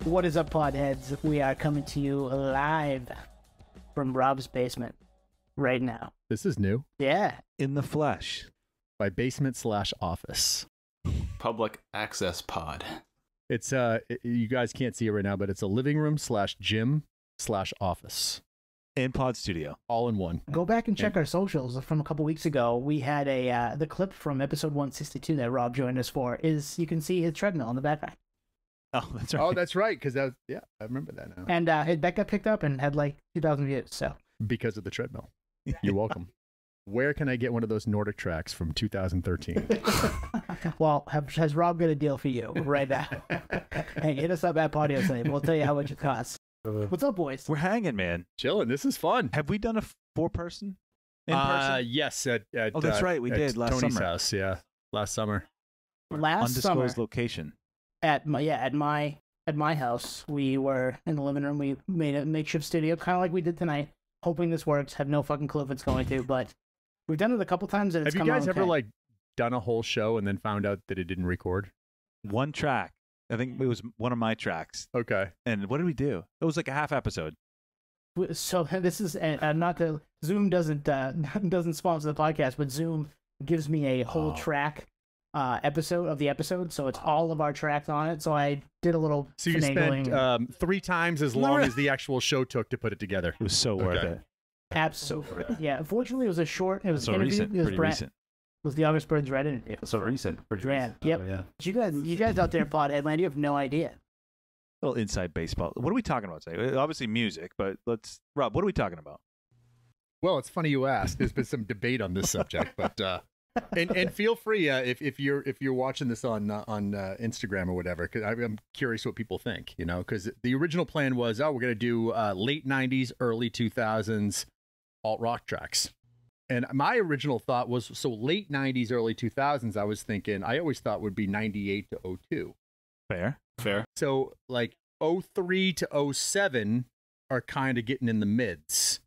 What is up, podheads? We are coming to you live from Rob's basement right now. This is new. Yeah. In the flesh. By basement/office. Public access pod. It's you guys can't see it right now, but it's a living room /gym/office. And pod studio. All in one. Go back and check our socials from a couple weeks ago. We had the clip from episode 162 that Rob joined us for. You can see his treadmill in the background. Oh, that's right. Oh, that's right. Because I remember that now. And his bet got picked up and had like 2,000 views. So because of the treadmill. You're welcome. Where can I get one of those Nordic tracks from 2013? Well, has Rob got a deal for you right now? Hey, hit us up at Podio Save. We'll tell you how much it costs. What's up, boys? We're hanging, man. Chilling. This is fun. Have we done a 4-person in person? Yes. Oh, that's right. We did last Tony's summer. house. Yeah, last summer. Last summer, Undisclosed location. at my house, we were in the living room. We made a makeshift studio, kind of like we did tonight, hoping this works. Have no fucking clue if it's going to, but we've done it a couple times and it's Have you guys okay. ever like done a whole show and then found out that it didn't record? One track. I think it was one of my tracks. Okay. And what did we do? It was like a half episode. So this is not the Zoom doesn't sponsor the podcast, but Zoom gives me a whole track episode of the episode, so it's all of our tracks on it. So I did a little So you spent 3 times as long as the actual show took to put it together. It was so worth it. Absolutely. Yeah. Unfortunately, it was a short. It was So interview. recent. It was Pretty Brent. recent. It was the August Burns Red interview. So recent. Pretty Grant. recent. Yep. Oh, yeah. You guys out there, Podhead Land, you have no idea. A little inside baseball. What are we talking about today? Obviously music, but Rob, what are we talking about? Well, it's funny you asked. There's been some debate on this subject, but and feel free if you're watching this on Instagram or whatever, because I'm curious what people think. You know, because the original plan was, we're gonna do late '90s, early 2000s alt rock tracks, and my original thought was late '90s, early 2000s. I was thinking I always thought would be '98 to '02. Fair. So like 03 to 07 are kind of getting in the mids.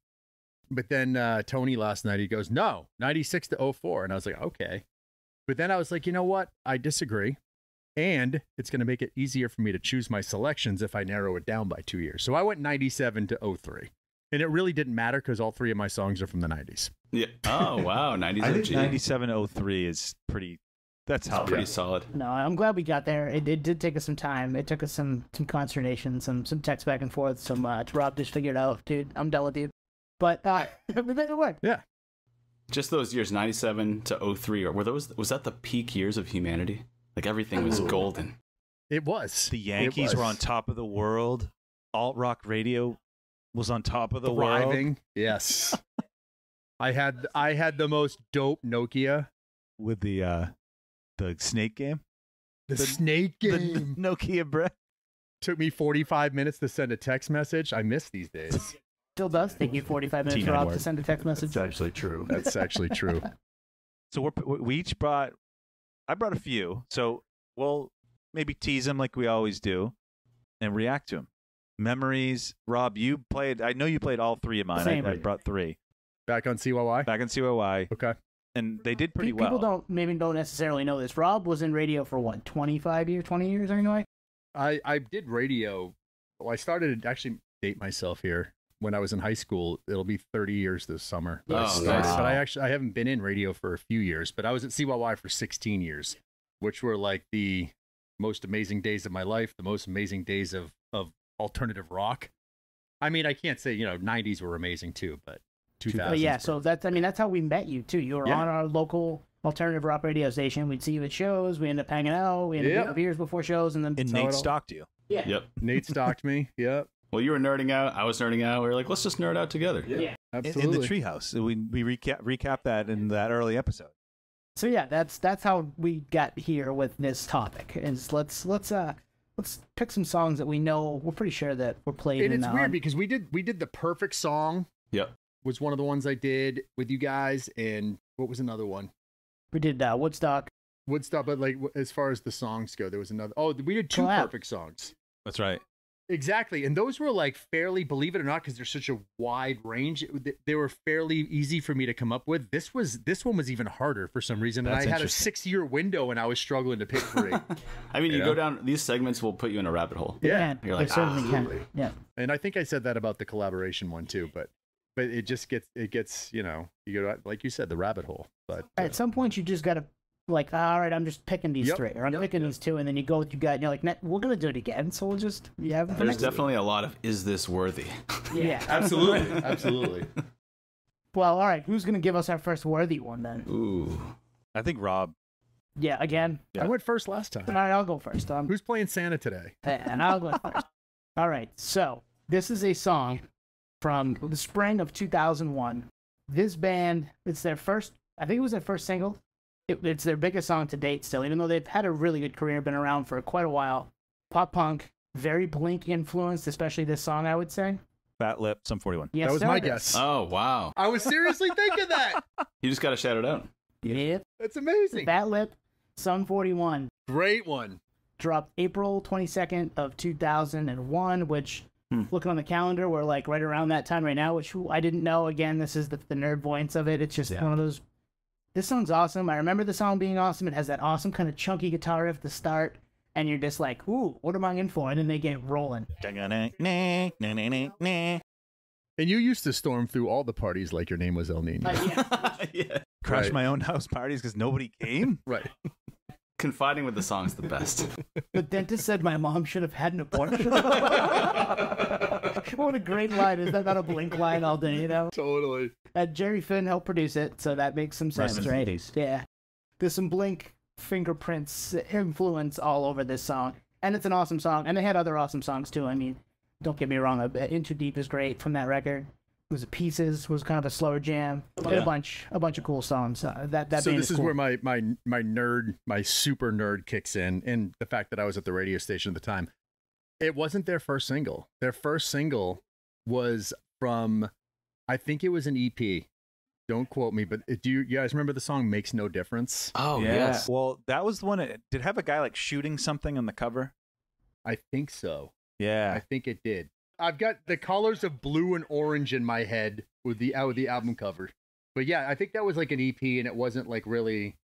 But then Tony last night, he goes, no, 96 to 04. And I was like, okay. But then I was like, you know what? I disagree. And it's going to make it easier for me to choose my selections if I narrow it down by 2 years. So I went 97 to 03. And it really didn't matter because all 3 of my songs are from the 90s. Yeah. Oh, wow. 90s I think OG. 97 to 03 is pretty. That's how Pretty solid. No, I'm glad we got there. It did take us some time. It took us some consternation, some text back and forth. Rob just figured out, dude, I'm done with you. But we made it work. Yeah. Just those years, 97 to 03, was that the peak years of humanity? Like everything was golden. It was. The Yankees were on top of the world. Alt rock radio was on top of the Thriving. world. Yes. I had the most dope Nokia. With the snake game. The snake game. The Nokia brick. Took me 45 minutes to send a text message. I miss these days. Still does take you 45 minutes, Rob, to send a text message. That's actually true. That's actually true. So we each brought. I brought a few. So we'll maybe tease them like we always do, and react to them. Memories. Rob, you played. I know you played all 3 of mine. Same. I brought 3 Back on CYY? back in CYY, Okay. and they did pretty People well. don't necessarily know this. Rob was in radio for what, 20 years anyway? I did radio. Well, I started to actually date myself here. When I was in high school, it'll be 30 years this summer. Oh, I started. nice. But I haven't been in radio for a few years, but I was at CYY for 16 years, which were like the most amazing days of my life, the most amazing days of alternative rock. I mean, I can't say, 90s were amazing too, but 2000s. But yeah, so that's how we met you too. You were Yeah. on our local alternative rock radio station. We'd see you at shows. We ended up hanging out. We ended up beers before shows, and then And Nate stalked you. yeah, Yep. Nate stalked me. Yep. Well, you were nerding out. I was nerding out. We were like, let's just nerd out together. yeah. Absolutely. In the treehouse. We recap that in that early episode. So yeah, that's how we got here with this topic. Is let's pick some songs that we know. We're pretty sure that were played. And it's weird because we did the perfect song. Yep. Was one of the ones I did with you guys, and what was another one? we did Woodstock. Woodstock, but like as far as the songs go, there was another. Oh, we did 2 Collab. perfect songs. That's right. Exactly. And those were like fairly, believe it or not, because there's such a wide range, they were fairly easy for me to come up with. This one was even harder for some reason. And That's I had a interesting. 6-year window and I was struggling to pick 3. I mean, you Yeah. go down, these segments will put you in a rabbit hole. Yeah. Can. You're like, They certainly can. absolutely. Yeah. And I think I said that about the collaboration one too, but it just gets, you know, you go, like you said, the rabbit hole. But At some point, you just got to, like, all right, I'm just picking these Yep. 3, or I'm picking these 2, and then you go with what you got, and you're like, we're going to do it again, so we'll just, yeah. There's definitely a lot of, is this worthy? Yeah. absolutely. Absolutely. Well, all right, who's going to give us our first worthy one then? Ooh. I think Rob. Yeah, again. Yeah. I went first last time. All right, I'll go first. Who's playing Santa today? And I'll go first. All right, so this is a song from the spring of 2001. This band, it's their first, I think it was their first single. It's their biggest song to date still, even though they've had a really good career, been around for quite a while. Pop punk, very Blink influenced, especially this song, I would say. Fat Lip, Sum 41. Yes, That was sir, my it is. guess. Oh, wow. I was seriously thinking that. You just got to shout it out. Yeah. That's amazing. Fat Lip, Sun 41. Great one. Dropped April 22nd of 2001, which, looking on the calendar, we're like right around that time right now, which I didn't know. Again, this is the nerd voice of it. It's just one of those. This song's awesome. I remember the song being awesome. It has that awesome kind of chunky guitar riff at the start, and you're just like, ooh, what am I in for? And then they get rolling. And you used to storm through all the parties like your name was El Nino. Yeah. Crash Right. my own house parties because nobody came. Right. Confiding with the song's the best. The dentist said my mom should have had an abortion. What a great line. Is that not a Blink line all day, you know? Totally. Jerry Finn helped produce it, so that makes some sense, Rest in right? peace. Yeah. There's some Blink fingerprints, influence all over this song. And it's an awesome song. And they had other awesome songs, too. I mean, don't get me wrong, Into Deep is great from that record. It was Pieces, was kind of a slower jam. They had a bunch of cool songs. That So band this is cool. where my super nerd kicks in, and the fact that I was at the radio station at the time. It wasn't their first single. Their first single was from, I think it was an EP. Don't quote me, but do you guys remember the song "Makes No Difference"? Oh, Yeah. yes. Well, that was the one. Did it have a guy like shooting something on the cover? I think so. I Yeah. think it did. I've got the colors of blue and orange in my head with the album cover. But yeah, I think that was like an EP, and it wasn't like really.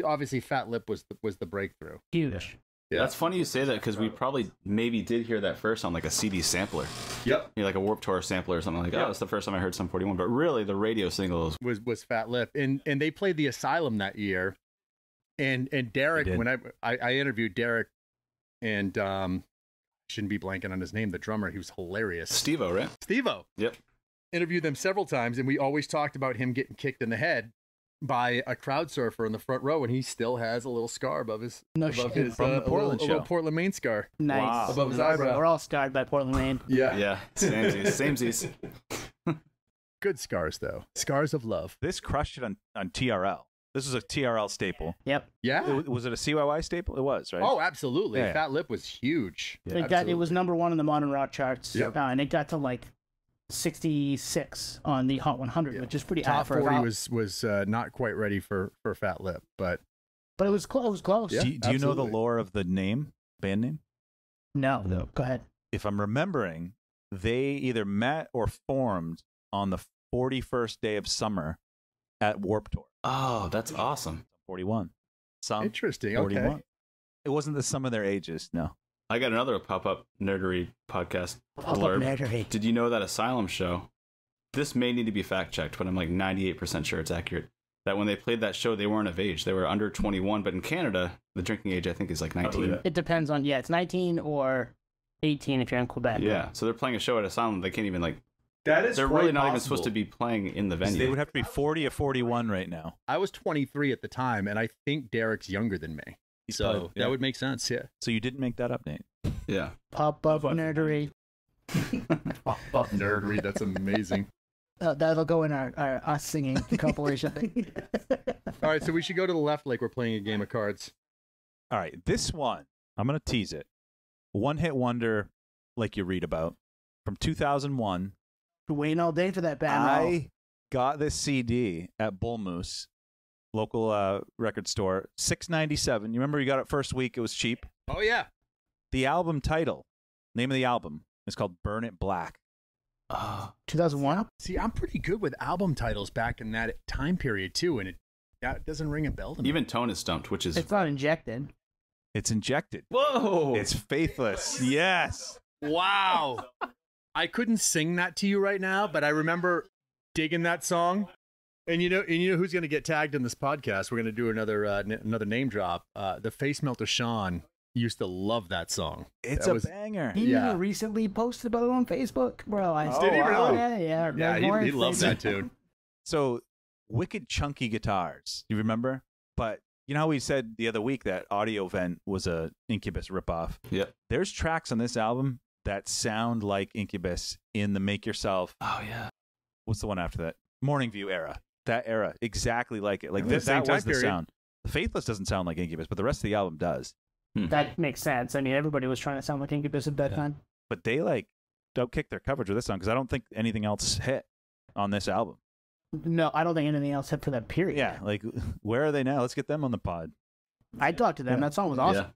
Obviously, Fat Lip was the breakthrough. Huge. Yeah. That's funny you say that because we probably maybe did hear that first on like a CD sampler. Yep. You know, like a Warped Tour sampler or something like that. Oh, it's the first time I heard Sum 41. But really, the radio single is. Was Fat Lip, and they played the Asylum that year, and Derek, did. when I interviewed Derek, and shouldn't be blanking on his name, the drummer, he was hilarious. Steve-O, right? Steve-O. Yep. Interviewed them several times, and we always talked about him getting kicked in the head by a crowd surfer in the front row, and he still has a little scar above his No shit. From the Portland a little show. Portland, Maine scar. Nice. Wow. Above his eyebrow. We're all scarred by Portland, Maine. Yeah. Samesies. Good scars though. Scars of love. This crushed it on TRL. This was a TRL staple. Yep. Yeah. Was it a CYY staple? It was, right? Oh, absolutely. Yeah. Fat Lip was huge. It was number 1 in the modern rock charts, Yep. and it got to like 66 on the Hot 100, which is pretty high Top for a 40 rock. was not quite ready for Fat Lip, but But it was close. It was close. Yeah. do you know the absolutely. lore of the name, band name? No. Go ahead. If I'm remembering, they either met or formed on the 41st day of summer at Warped Tour. Oh, that's awesome. 41. Some interesting. 41. Okay. It wasn't the sum of their ages, no. I got another pop-up nerdery podcast Pop-up blurb. nerdery. Did you know that Asylum show, this may need to be fact-checked, but I'm like 98% sure it's accurate, that when they played that show, they weren't of age. They were under 21, but in Canada, the drinking age, I think, is like 19. It depends on, it's 19 or 18 if you're in Quebec. Yeah, so they're playing a show at Asylum. They can't even, like, That is they're quite really not even possible. supposed to be playing in the So venue. they would have to be 40 or 41 right now. I was 23 at the time, and I think Derek's younger than me. He's So probably- yeah. that would make sense, yeah. So you didn't make that up, Nate. Yeah. Pop-up nerdery. Nerdery, that's amazing. That'll go in our us singing compilation thing. All right, so we should go to the left like we're playing a game of cards. All right, this one, I'm going to tease it. One hit wonder, like you read about, from 2001. Waiting all day for that band. I got this CD at Bull Moose, local record store, $6.97. You remember you got it first week, it was cheap. Oh, yeah. The album title, name of the album, It's called Burn It Black. 2001. See, I'm pretty good with album titles back in that time period too, and it doesn't ring a bell to me. Even Tone is stumped, which is It's not Injected. It's Injected. whoa. It's Faithless. Yes. Wow. I couldn't sing that to you right now, but I remember digging that song. And you know who's going to get tagged in this podcast? We're going to do another name drop. The Face Melter Sean used to love that song. It's That a banger. He Yeah. recently posted about it on Facebook, bro. Did he really? Yeah. Yeah, he loves that tune. So wicked chunky guitars. You remember? But you know how we said the other week that Audio Vent was a Incubus ripoff? Yep. There's tracks on this album that sound like Incubus in the Make Yourself. Oh yeah. What's the one after that? Morning View era. That era. Exactly like it. Like Yeah, the same that was time the period. sound. The Faithless doesn't sound like Incubus, but the rest of the album does. That makes sense. I mean, everybody was trying to sound like Incubus at that time. But they like don't kick their coverage with this song because I don't think anything else hit on this album. No, I don't think anything else hit for that period. Yeah, like where are they now? Let's get them on the pod. I talked to them. That song was awesome. Yeah.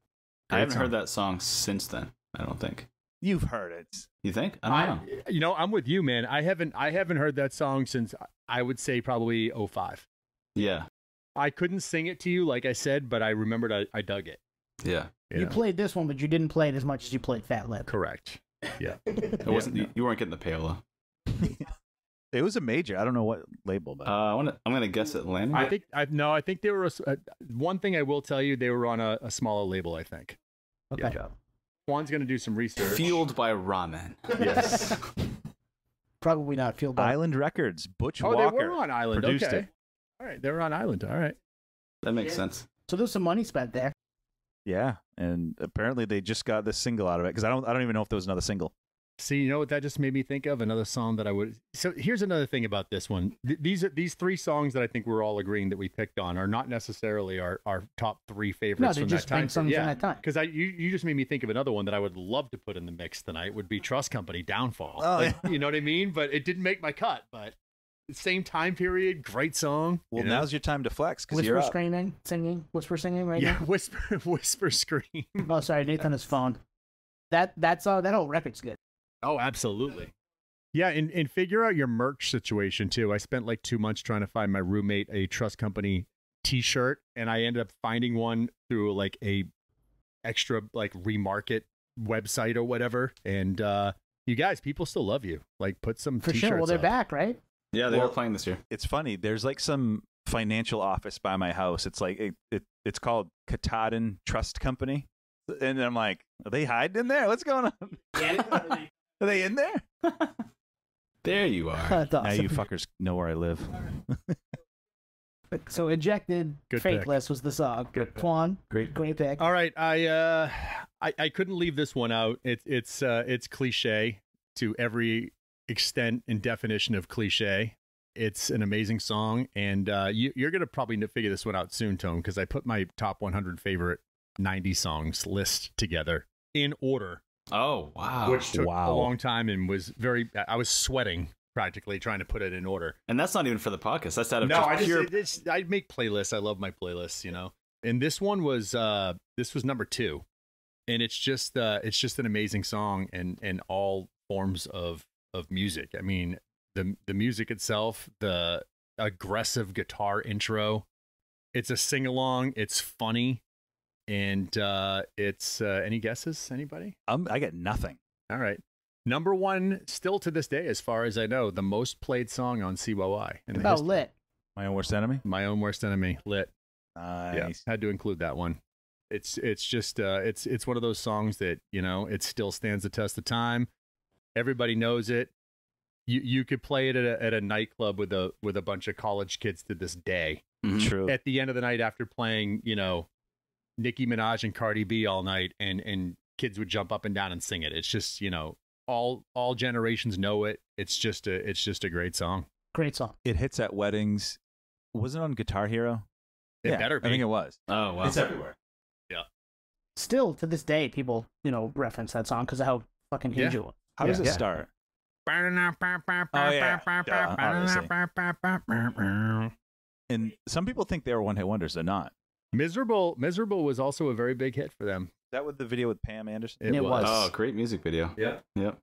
I Great haven't song. heard that song since then. I don't think. You've heard it. You think? I don't know. You know, I'm with you, man. I haven't heard that song since I would say probably 05. Yeah. I couldn't sing it to you, like I said, but I remembered I dug it. Yeah. You played this one, but you didn't play it as much as you played Fat Lip. Correct. Yeah. It wasn't. You weren't getting the payola. It was a major. I don't know what label, but I'm gonna guess Atlantic. I think they were one thing I will tell you, they were on a smaller label, I think. Okay. Good job. Juan's going to do some research. Fueled by ramen. Yes. Probably not Fueled by Island Records, Butch Oh, Walker they were on Island. produced Okay. it. All right, they were on Island. All right. That makes sense. So there's some money spent there. Yeah, and apparently they just got this single out of it because I don't even know if there was another single. See, you know what that just made me think of? Another song that I would. So here's another thing about this one. These three songs that I think we're all agreeing that we picked on are not necessarily our top three favorites. No, they're from just that time. big songs from that time. Because you just made me think of another one that I would love to put in the mix tonight. Would be Trust Company Downfall. Oh, Like, you know what I mean? But it didn't make my cut. But same time period, great song. Well, you know? now's your time to flex because you're Whisper up. screaming, singing, whisper singing right Yeah, now. whisper scream. Oh, sorry, Nathan on his phone. That whole record's good. Oh, absolutely. Yeah, and figure out your merch situation too. I spent like 2 months trying to find my roommate a Trust Company T-shirt, and I ended up finding one through like a extra like remarket website or whatever. And you guys, people still love you. Like, put some For T-shirts sure. Well, they're up. back, right? Yeah, they Well- were playing this year. It's funny. There's like some financial office by my house. It's like it's called Katahdin Trust Company, and I'm like, are they hiding in there? What's going on? Are they in there? There you are. That's Now awesome. you fuckers know where I live. So Injected, Good pick. Faithless was the song. Good pick. Quan, Great. great pick. All right, I couldn't leave this one out. It's cliche to every extent and definition of cliche. It's an amazing song, and you're gonna probably figure this one out soon, Tone, because I put my top 100 favorite 90 songs list together in order, Oh wow. which took Wow. a long time and was I was sweating practically trying to put it in order. And that's not even for the podcast. That's out of No, just pure. I make playlists. I love my playlists, you know. And this one was number 2, and it's just an amazing song and all forms of music. I mean, the music itself, the aggressive guitar intro, it's a sing along. It's funny, and it's any guesses? Anybody? I get nothing. All right. Number 1, still to this day, as far as I know, the most played song on CYY. in the About history. lit. My own worst enemy. My Own Worst Enemy, Lit. Nice. Yeah, had to include that one. It's just it's one of those songs that, you know, it still stands the test of time. Everybody knows it. You could play it at a nightclub with a bunch of college kids to this day. Mhm. True. At the end of the night, after playing, you know, Nicki Minaj and Cardi B all night, and kids would jump up and down and sing it. It's just, you know, all generations know it. It's just a great song. Great song. It hits at weddings. Was it on Guitar Hero? It Yeah, better be. I think it was. Oh wow. It's everywhere. Still to this day, people reference that song because of how fucking huge Yeah. it was. How does it Yeah. start? And some people think they were one-hit wonders. They're not. Miserable was also a very big hit for them. Is that with the video with Pam Anderson? It was. Oh, great music video. Yeah. Yep.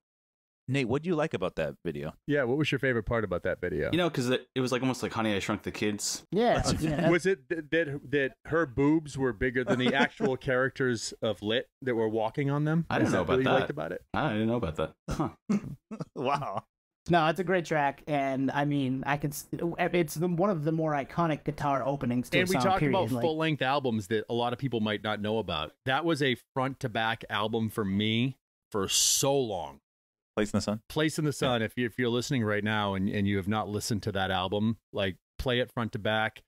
Nate, what do you like about that video? Yeah, what was your favorite part about that video? You know, because it was like almost like Honey, I Shrunk the Kids. Yeah. yeah. Was it that her boobs were bigger than the actual characters of Lit that were walking on them? I didn't know about what you that. liked about it? I didn't know about that. Huh. Wow. No, it's a great track, and I mean, it's one of the more iconic guitar openings to And a we song, talk period. about Like, full-length albums that a lot of people might not know about. That was a front-to-back album for me for so long. Place in the Sun. Place in the Sun. If you're listening right now and you have not listened to that album, like play it front to back,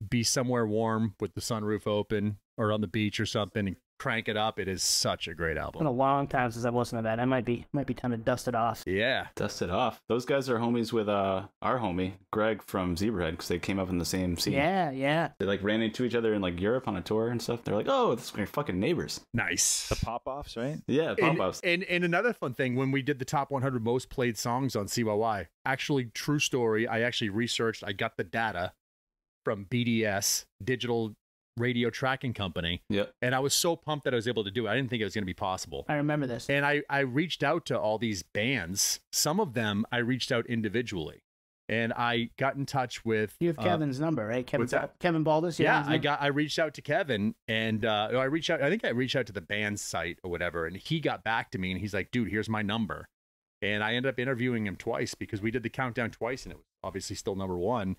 be somewhere warm with the sunroof open or on the beach or something, and crank it up. It is such a great it's been album. a long time since I've listened to that. I might be time to dust it off. Yeah. Dust it off. Those guys are homies with our homie Greg from Zebrahead because they came up in the same scene. Yeah. They like ran into each other in like Europe on a tour and stuff. They're like, oh, this is my fucking neighbors. Nice. The pop-offs, right? Yeah, pop-ups. And another fun thing, when we did the top 100 most played songs on CYY, actually, true story, I actually researched, I got the data from BDS, Digital Radio Tracking Company. Yep. And I was so pumped that I was able to do it. I didn't think it was going to be possible. I remember this. And I reached out to all these bands. Some of them I reached out individually. And I got in touch with... You have Kevin's number, right? what's that? Kevin Baldus? Yeah, I reached out to Kevin, and I think I reached out to the band's site or whatever, and he got back to me, and he's like, dude, here's my number. And I ended up interviewing him twice because we did the countdown twice, and it was obviously still #1.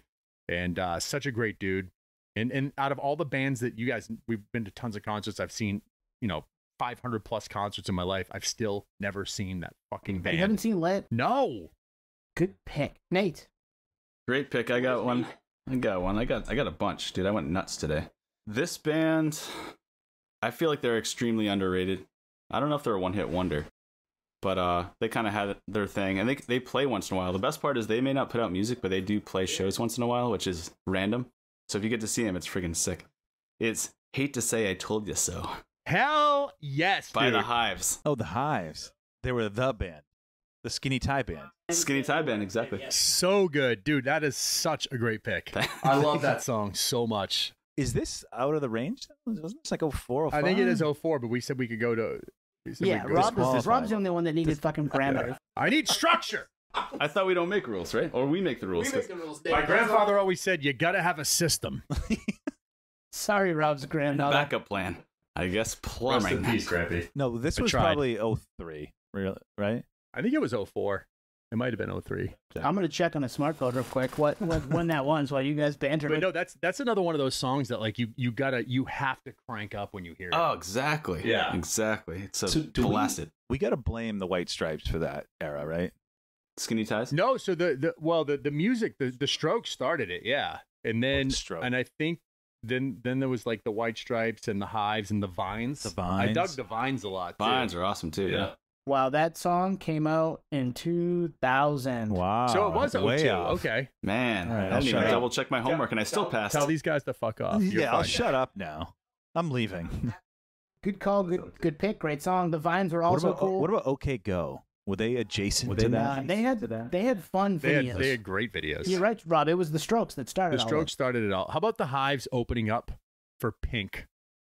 And such a great dude. And out of all the bands that you guys, we've been to tons of concerts. I've seen, 500 plus concerts in my life. I've still never seen that fucking band. You haven't seen Lit? No. Good pick. Nate. Great pick. I got one. I got a bunch, dude. I went nuts today. This band, I feel like they're extremely underrated. I don't know if they're a one-hit wonder, but they kind of had their thing, and they play once in a while. The best part is they may not put out music, but they do play shows once in a while, which is random. So if you get to see them, it's freaking sick. It's Hate to Say I Told You So. Hell yes, By dude. the Hives. Oh, the Hives. They were the band. The Skinny Tie Band. Skinny Tie Band, exactly. So good, dude. That is such a great pick. I love that song so much. Is this out of the range? Wasn't this like 04, 05? I think it is 04, but we said we could go to... Yeah, Rob's the only one that needed fucking parameters. I need structure. I thought we don't make rules, right? Or we make the rules. My grandfather always said, you got to have a system. Sorry, Rob's granddaughter. Backup plan. I guess plumbing. Grampy. No, this I was tried. probably 03, right? I think it was 04. It might have been 03. I'm gonna check on a smart code real quick. When that was while you guys banter. But no, that's another one of those songs that like you have to crank up when you hear it. Oh, exactly. Yeah. Exactly. It's So do blasted. We got to blame the White Stripes for that era, right? Skinny Ties? No, so the music, the Strokes started it, yeah. And then The Strokes. and I think then there was like the White Stripes and the Hives and the Vines. The Vines. I dug the Vines a lot too. Vines are awesome too, yeah. Wow, that song came out in 2000. Wow. So it was way 02. off. Okay. Man, All right, I I'll didn't shut even up. double check my homework and I still passed. Tell these guys to fuck off. You're Yeah, I'll fine. shut up now. I'm leaving. Good call, good pick, great song. The Vines were also cool. What about OK Go? Were they adjacent to that? They had fun They videos. had great videos. You're right, Rob. It was the Strokes that started. The all Strokes started it all. How about the Hives opening up for Pink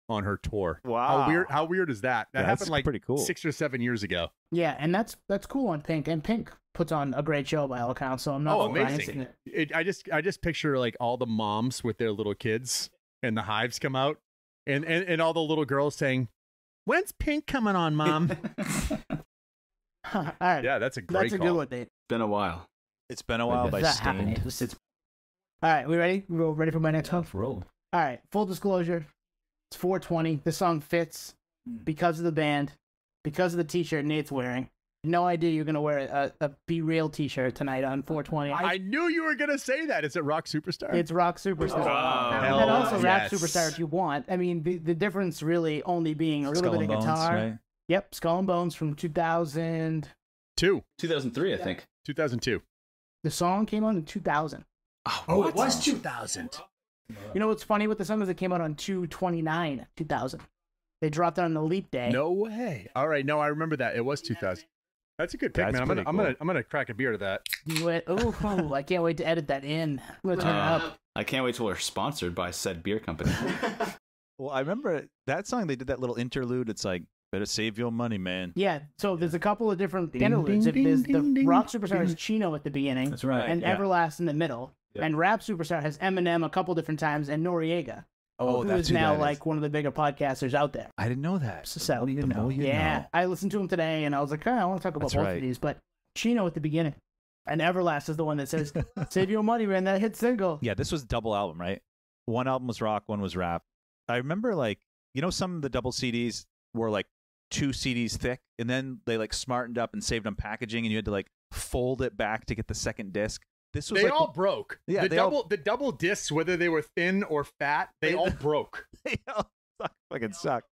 on her tour? Wow. How weird is that? That Yeah, that's happened like pretty cool. 6 or 7 years ago. Yeah, and that's cool on Pink, and Pink puts on a great show by all accounts. So I'm not amazing. I just picture like all the moms with their little kids and the Hives come out and all the little girls saying, "When's Pink coming on, Mom?" All right, Yeah, that's a great that's a call. good one, Nate. Been a while. It's been a while by That happened. Stained. All right, we ready? We're ready for my next one. Roll. All right, full disclosure, it's 420. This song fits because of the band, because of the T-shirt Nate's wearing. No idea you're gonna wear a Be Real T-shirt tonight on 420. I knew you were gonna say that. Is it Rock Superstar? It's Rock Superstar. Oh, and also Rap yes. Superstar if you want. I mean, the difference really only being a little Skull bit and of Bones, guitar. right? Yep, Skull and Bones from 2000. 2003, I think. 2002. The song came out in 2000. Oh, it was 2000. You know what's funny with the song is it came out on 2/29/2000. They dropped it on the leap day. No way. All right, no, I remember that. It was 2000. That's a good pick, That's man. pretty I'm gonna crack a beer to that. Oh, I can't wait to edit that in. I'm gonna turn it up. I can't wait till we're sponsored by said beer company. Well, I remember that song. They did that little interlude. It's like Better save your money, man. Yeah, so there's a couple of different Ding, interludes. ding, There's ding, the ding, rock ding, superstar has ding. Chino at the beginning, That's right. and yeah. Everlast in the middle, Yeah. and rap superstar has Eminem a couple different times, and Noriega, Oh, who that's is who now that is. like one of the bigger podcasters out there. I didn't know that. So What do you know? You yeah, know. I listened to him today, and I was like, I want to talk about That's both right. of these, but Chino at the beginning, and Everlast is the one that says, "Save your money, man." That hit single. Yeah, this was double album, right? One album was rock, one was rap. I remember, like, you know, some of the double CDs were like 2 CDs thick, and then they like smartened up and saved on packaging, and you had to like fold it back to get the second disc. This was They like, all broke. Yeah, the double discs, whether they were thin or fat, they all broke. they all fucking suck.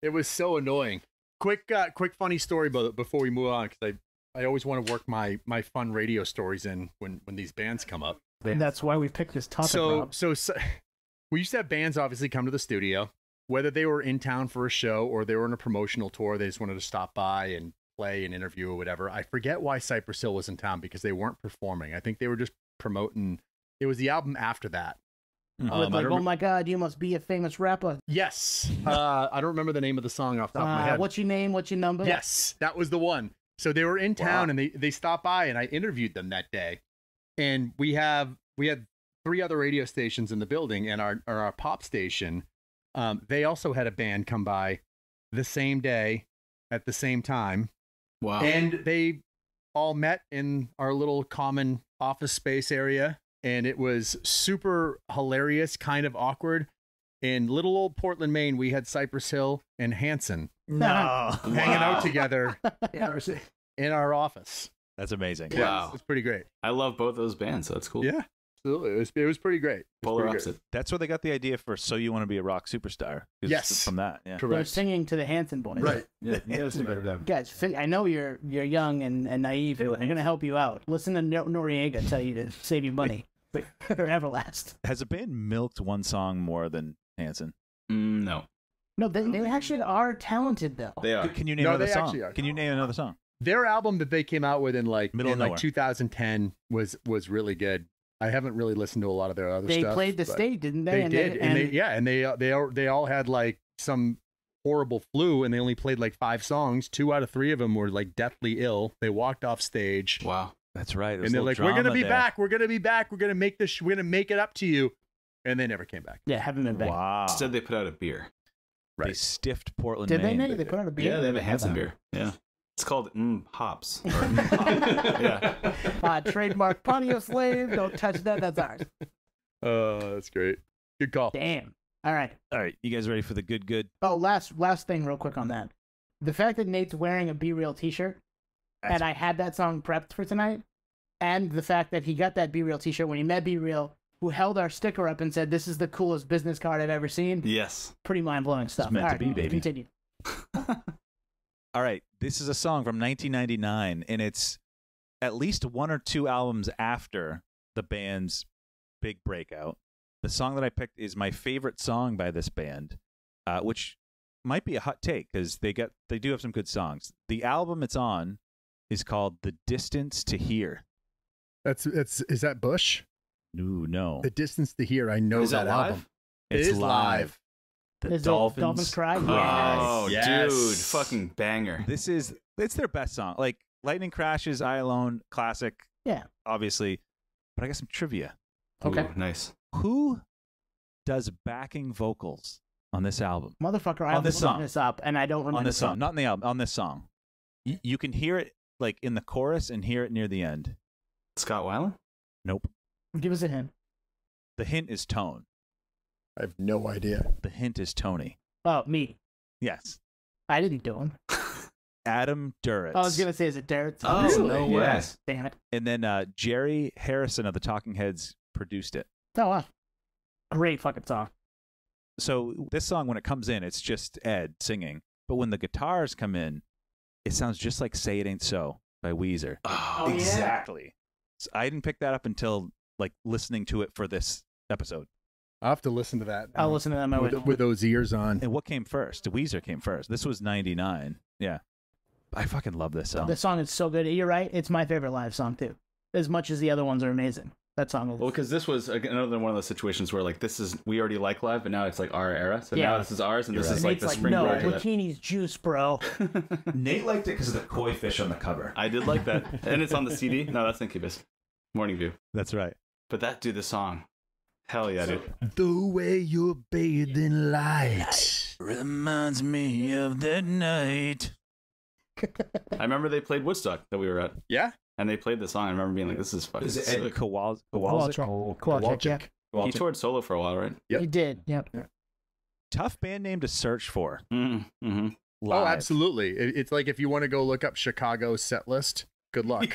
It was so annoying. Quick funny story before we move on, because I always want to work my fun radio stories in when these bands come up. And that's why we picked this topic, So Rob. we used to have bands obviously come to the studio, whether they were in town for a show or they were on a promotional tour. They just wanted to stop by and play and interview or whatever. I forget why Cypress Hill was in town, because they weren't performing. I think they were just promoting. It was the album after that. With I like, don't oh my God, you must be a famous rapper. Yes. I don't remember the name of the song off the top of my head. What's your name? What's your number? Yes, that was the one. So they were in town and they stopped by and I interviewed them that day. And we had 3 other radio stations in the building, and our pop station, they also had a band come by the same day at the same time. Wow. And they all met in our little common office space area, and it was super hilarious, kind of awkward. In little old Portland, Maine, we had Cypress Hill and Hanson No. hanging out together Yeah. in our office. That's amazing. Wow. It's pretty great. I love both those bands, so that's cool. Yeah, absolutely. It was pretty great. It was Polar pretty opposite. That's where they got the idea for "So You Want to Be a Rock Superstar." It's Yes. from that. Yeah. good. They're Correct. singing to the Hanson boys. Right. Yeah, listen to them. Guys, I know you're young and naive. I'm going to help you out. Listen to Noriega tell you to save you money. But or Everlast. Has a band milked one song more than Hanson? No, No, they actually are talented, though. they are. Can you name No, another they song? actually are. Can you name another song? Their album that they came out with in Middle of nowhere. 2010 was really good. I haven't really listened to a lot of their other They stuff. played the but state, didn't they? They And did, and they all had like some horrible flu, and they only played like 5 songs. 2 out of 3 of them were like deathly ill. They walked off stage, Wow. That's right. and they're like, "We're gonna be back. We're gonna be back. We're gonna make this. We're gonna make it up to you," and they never came back. Yeah, haven't been back. Wow. Instead, they put out a beer. They Right. stiffed Portland, Did they Maine. make? They put out a beer. Yeah, they have a Hanson beer. Yeah. It's called Hops. Or Hop. Yeah. Trademark Pontiac Slave. Don't touch that. That's ours. Oh, that's great. Good call. Damn. All right. All right, you guys ready for the good? Oh, last thing, real quick on that. The fact that Nate's wearing a Be Real T-shirt, and I had that song prepped for tonight, and the fact that he got that Be Real T-shirt when he met Be Real, who held our sticker up and said, "This is the coolest business card I've ever seen." Yes. Pretty mind-blowing stuff. meant All to right, be, baby. Continue. All right, this is a song from 1999, and it's at least 1 or 2 albums after the band's big breakout. The song that I picked is my favorite song by this band, which might be a hot take because they do have some good songs. The album it's on is called "The Distance to Here." Is that Bush? No, The Distance to Here. I know Is that that live? album. it's It is live. The Is it Dolphins. Cry? Yes. Oh, Yes. dude. Fucking banger. It's their best song. Like Lightning Crashes, I Alone, classic. Yeah. Obviously, but I got some trivia. Okay. Ooh, nice. Who does backing vocals on this album? Motherfucker, I On this was looking song. this up, and I don't remember On this the song, not in the album. On this song, you can hear it like in the chorus and hear it near the end. Scott Weiland? Nope. Give us a hint. The hint is tone. I have no idea. The hint is Tony. Oh, me. Yes. I didn't do him. Adam Duritz. I was gonna say, is it Derek? Oh, Really? no way. Yes. Damn it. And then Jerry Harrison of the Talking Heads produced it. Oh, wow. Great fucking song. So this song, when it comes in, it's just Ed singing. But when the guitars come in, it sounds just like "Say It Ain't So" by Weezer. Oh, yeah. Exactly. So I didn't pick that up until like listening to it for this episode. I'll have to listen to that. I'll listen to them. with those ears on. And what came first? Weezer came first. This was 99. Yeah. I fucking love this song. The song is so good. You're right. It's my favorite live song too. As much as the other ones are amazing. That song. Well, because this was another one of those situations where like we already like live, but now it's like our era. So now this is ours, and this is like Nate's the no, springboard. Bikini's juice, bro. Nate liked it because of the koi fish on the cover. I did like that, and it's on the CD. No, that's Incubus. Morning View. That's right. But the song, hell yeah, dude. The way you're bathed in light Reminds me of that night. I remember they played Woodstock that we were at. Yeah. And they played the song. I remember being like, this is fucking Is it sick. Ed Kowalczyk? Kowalczyk, yeah. He toured solo for a while, right? Yep. He did, yep. Tough band name to search for. Mm-hmm. Oh, absolutely. It's like if you want to go look up Chicago set list, good luck.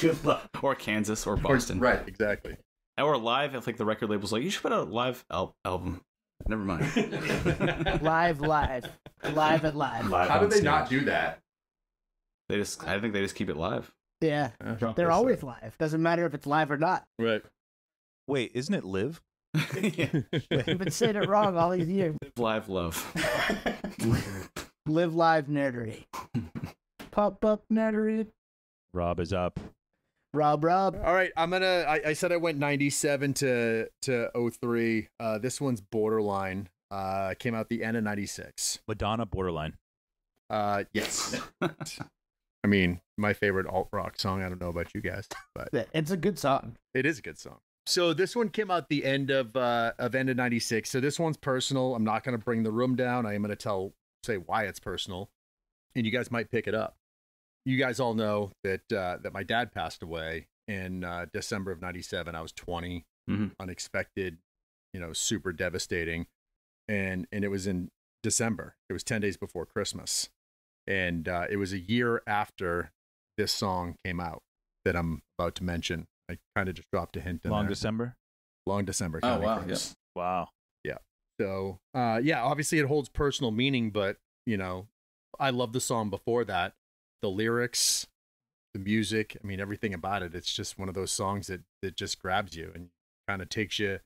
Good luck. Or Kansas or Boston. Right, exactly. Or live, if like the record label's like, you should put out a live album. Never mind. Live at live. How did they not do that? I think they just keep it live. Yeah, they're always live. Doesn't matter if it's live or not. Right. Wait, isn't it Live? You've been saying it wrong all these years. Live love. Live live nerdery. Pop up nerdery. Rob is up. Rob. All right, I said I went 97 to 03. This one's borderline. Came out the end of 96. Madonna, Borderline. Yes. I mean, my favorite alt rock song. I don't know about you guys, but It's a good song. it is a good song. So this one came out the end of 96. So this one's personal. I'm not going to bring the room down. I am going to say why it's personal, and you guys might pick it up. You guys all know that my dad passed away in December of 97. I was 20. Unexpected, super devastating, and it was in December. It was 10 days before Christmas, and it was a year after this song came out that I'm about to mention. I kind of just dropped a hint in Long there. December? Long December. Oh, Counting wow. Crows. Yeah. Wow. Yeah. So, obviously it holds personal meaning, but, I love the song before that. The lyrics, the music, I mean, everything about it. It's just one of those songs that just grabs you and kind of takes you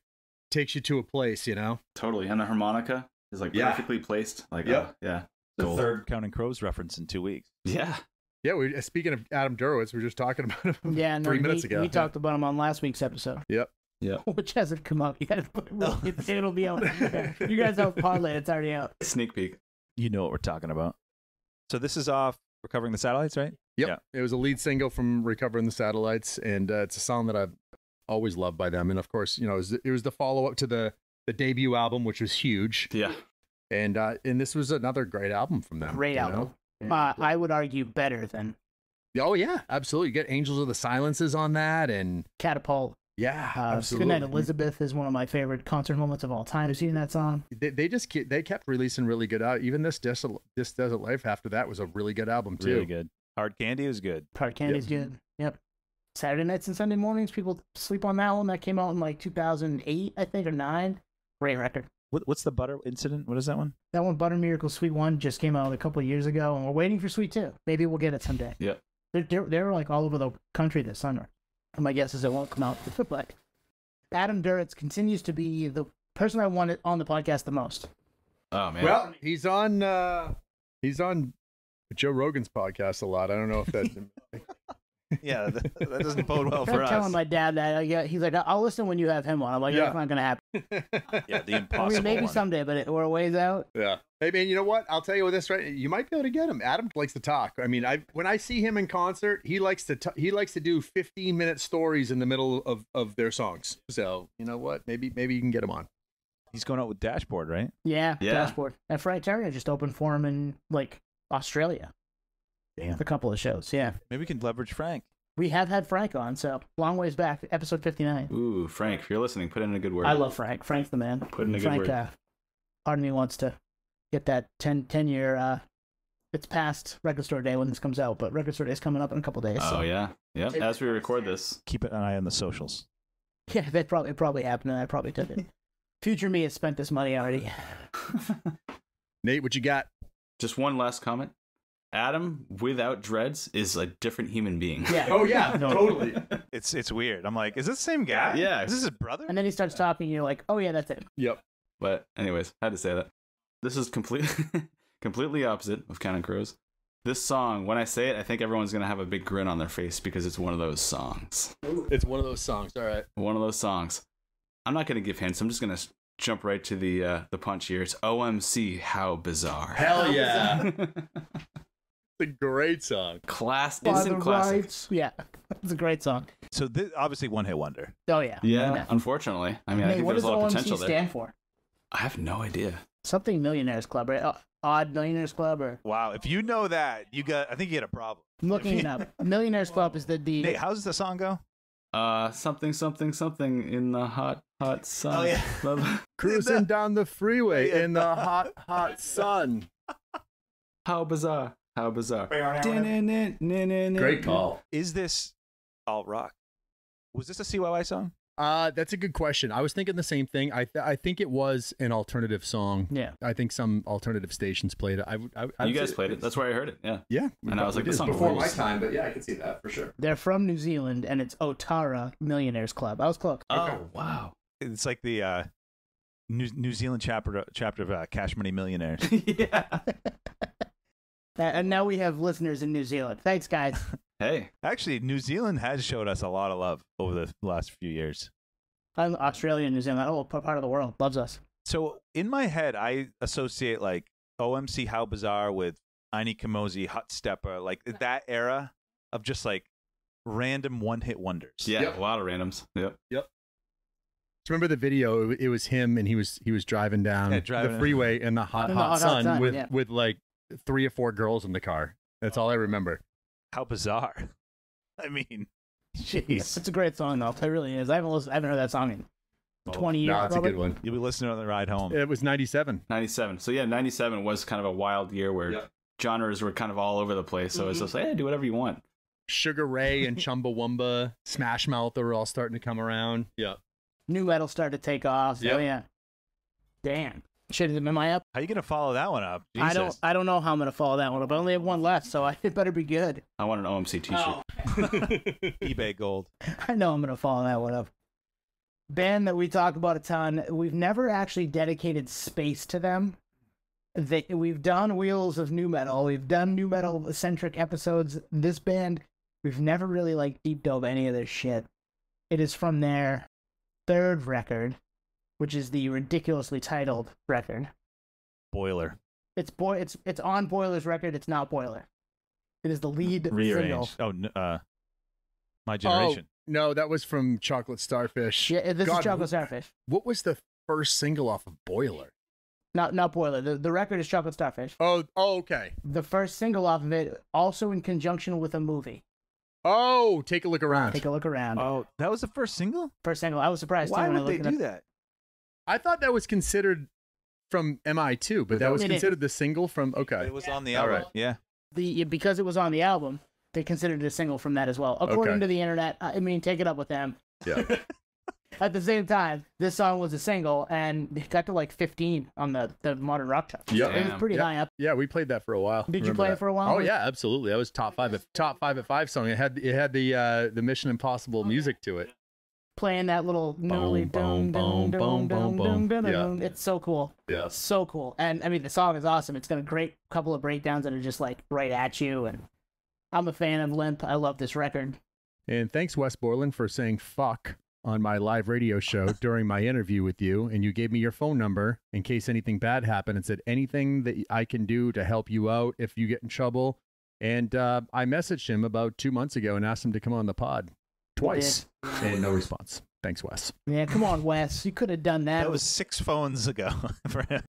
to a place, Totally. And the harmonica is like perfectly placed. Like, Yep. yeah. The Gold. third Counting Crows reference in 2 weeks. Yeah. Yeah, speaking of Adam Durowitz, we were just talking about him Yeah, no, 3 minutes ago. We talked about him on last week's episode. Yep. Yeah. Which hasn't come up yet. It'll be out. You guys have Parlay. It's already out. Sneak peek. You know what we're talking about. So this is off Recovering the Satellites, right? Yep. Yeah. It was a lead single from Recovering the Satellites, and it's a song that I've always loved by them. And of course, it was the follow-up to the debut album, which was huge. Yeah. And this was another great album from them. Great album. I would argue better than Oh yeah, absolutely. You get Angels of the Silences on that, and Catapult. yeah, absolutely. Goodnight Elizabeth is one of my favorite concert moments of all time. Have you seen that song? They kept releasing really good out. Even this Desert Life after that was a really good album too. Really good. Hard Candy was good. Hard Candy's good. Yep. Saturday Nights and Sunday Mornings. People sleep on that one. That came out in like 2008, I think, or 9. Great record. What's the Butter Incident? What is that one? That one, Butter Miracle Sweet 1, just came out a couple of years ago, and we're waiting for Sweet 2. Maybe we'll get it someday. Yeah. They're like all over the country this summer. And my guess is it won't come out. But Adam Duritz continues to be the person I wanted on the podcast the most. Oh man. Well, he's on Joe Rogan's podcast a lot. I don't know if that. Yeah, that doesn't bode well for I'm telling us. my dad that. He's like, I'll listen when you have him on. I'm like, that's not going to happen. Yeah, the I impossible mean, maybe one. someday, but we're a ways out. Yeah. Hey man, you know what? I'll tell you this right. You might be able to get him. Adam likes to talk. I mean, when I see him in concert, he likes to do 15-minute stories in the middle of their songs. So you know what? Maybe you can get him on. He's going out with Dashboard, right? Yeah, Yeah. Dashboard. And Frank Terrier just opened for him in like Australia. Damn. A couple of shows. Yeah. Maybe we can leverage Frank. We have had Frank on, so long ways back, episode 59. Ooh, Frank, if you're listening, put in a good word. I love Frank. Frank's the man. Put in a good Frank, word. Part of me wants to get that 10-year, it's past Record Store Day when this comes out, but Record Store Day is coming up in a couple days. Oh so. yeah. Yep. As we record this. Keep an eye on the socials. Yeah, it probably happened, and I probably took it. Future me has spent this money already. Nate, what you got? Just one last comment. Adam without dreads is a different human being. Yeah. Oh yeah, No. totally. It's weird. I'm like, is this the same guy? Yeah. Is this his brother? And then he starts talking, and you're like, oh yeah, that's it. Yep. But anyways, had to say that. This is completely opposite of Counting Crows. This song, when I say it, I think everyone's going to have a big grin on their face because it's one of those songs. It's one of those songs. All right. One of those songs. I'm not going to give hints. I'm just going to jump right to the punch here. It's OMC, How Bizarre. Hell yeah. It's a great song. Instant classic. Yeah, it's a great song. So this obviously one hit wonder. Oh yeah. Yeah, unfortunately. I mean, I think what there's does a lot of OMC potential there. stand for? I have no idea. Something Millionaires Club, right? Odd Millionaires Club, or Wow, if you know that, I think you had a problem. I'm looking it up. Millionaires Club is the Nate, how does the song go? Something in the hot sun. Oh, yeah. Cruising down the freeway in the hot sun. How bizarre. How bizarre. Great call. Is this alt rock? Was this a CYY song? That's a good question. I was thinking the same thing. I think it was an alternative song. Yeah. I think some alternative stations played it. You guys played it. That's where I heard it. Yeah. Yeah. And I was like, this song before rules. my time, but yeah, I can see that for sure. They're from New Zealand, and it's Otara Millionaires Club. I was close. Oh, wow. It's like the New Zealand chapter of Cash Money Millionaires. Yeah. And now we have listeners in New Zealand. Thanks, guys. Hey. Actually, New Zealand has showed us a lot of love over the last few years. Australia and New Zealand, that whole part of the world loves us. So in my head, I associate like OMC How Bizarre with Aini Kamosi, Hot Stepper, like that era of just like random one-hit wonders. Yeah, a lot of randoms. Yep. Remember the video? It was him, and he was driving down the freeway in the hot sun with like 3 or 4 girls in the car. That's all I remember. How bizarre! I mean, jeez, It's a great song though. It really is. I haven't heard that song in 20 years. No, it's probably. a good one. you'll be listening on the ride home. It was 97. 97. So yeah, 97 was kind of a wild year where genres were kind of all over the place. So it's just like, hey, do whatever you want. Sugar Ray and Chumbawamba, Smash Mouth are all starting to come around. Yeah. New metal started to take off. So yeah. Damn. Shit, am I up? How are you gonna follow that one up? Jesus. I don't know how I'm gonna follow that one up. I only have one left, so it better be good. I want an OMC t-shirt. eBay gold. I know I'm gonna follow that one up. Band that we talk about a ton. We've never actually dedicated space to them. We've done Wheels of New Metal. We've done new metal centric episodes. This band, we've never really like deep dove any of this shit. It is from their 3rd record, which is the ridiculously titled record. Boiler. It's on Boiler's record. It's not Boiler. It is the lead single. Rearranged. Oh, My Generation. Oh, no, that was from Chocolate Starfish. Yeah, this is Chocolate Starfish. What was the first single off of Boiler? Not Boiler. The record is Chocolate Starfish. Oh, okay. The first single off of it, also in conjunction with a movie. Oh, Take a Look Around. Take a Look Around. Oh, that was the first single? First single. I was surprised. Why too, when would I they looked do it up. that? I thought that was considered from MI2, but that was considered the single from, okay. It was on the album. Right. Yeah. Because it was on the album, they considered it a single from that as well. According to the internet, I mean, take it up with them. Yeah. At the same time, this song was a single, and it got to like 15 on the Modern Rock chart. Yeah. It was pretty high up. Yeah, we played that for a while. Did you play it for a while? Oh yeah, absolutely. That was top 5 at 5 song. It had the Mission Impossible music to it. Playing that little noodly boom, boom, boom, boom, boom. Yeah. It's so cool. Yeah. So cool. And I mean, the song is awesome. It's got a great couple of breakdowns that are just like right at you. And I'm a fan of Limp. I love this record. And thanks, Wes Borland, for saying fuck on my live radio show during my interview with you. And you gave me your phone number in case anything bad happened and said anything that I can do to help you out if you get in trouble. And I messaged him about 2 months ago and asked him to come on the pod twice. And no response. Thanks, Wes. Yeah, come on, Wes. You could have done that. That was 6 phones ago for him.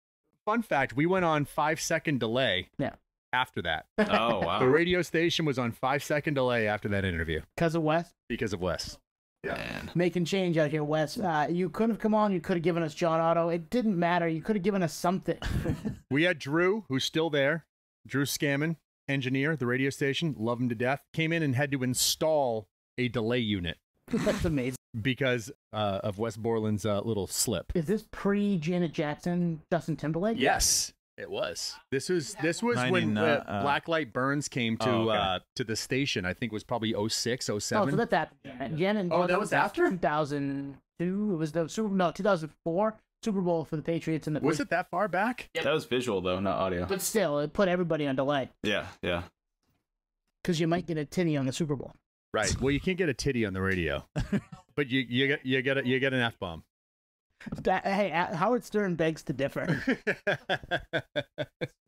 Fun fact, we went on 5-second delay. Yeah. After that. Oh, wow. The radio station was on 5-second delay after that interview. Because of Wes? Because of Wes. Yeah. Man. Making change out here, Wes. You could have come on. You could have given us John Otto. It didn't matter. You could have given us something. We had Drew, who's still there. Drew Scammon, engineer at the radio station. Love him to death. Came in and had to install a delay unit. That's amazing. Because of Wes Borland's little slip. Is this pre-Janet Jackson, Justin Timberlake? Yes. It was. This was when 99, Blacklight Burns came to the station. I think it was probably 06, 07. Oh, so that's after Janet. Oh, that was after? 2002. It was the 2004 Super Bowl for the Patriots. And was it that far back? That was visual though, not audio. But still, it put everybody on delay. Yeah. because you might get a titty on the Super Bowl. Right. Well, you can't get a titty on the radio, but you get an F-bomb. Hey, Howard Stern begs to differ.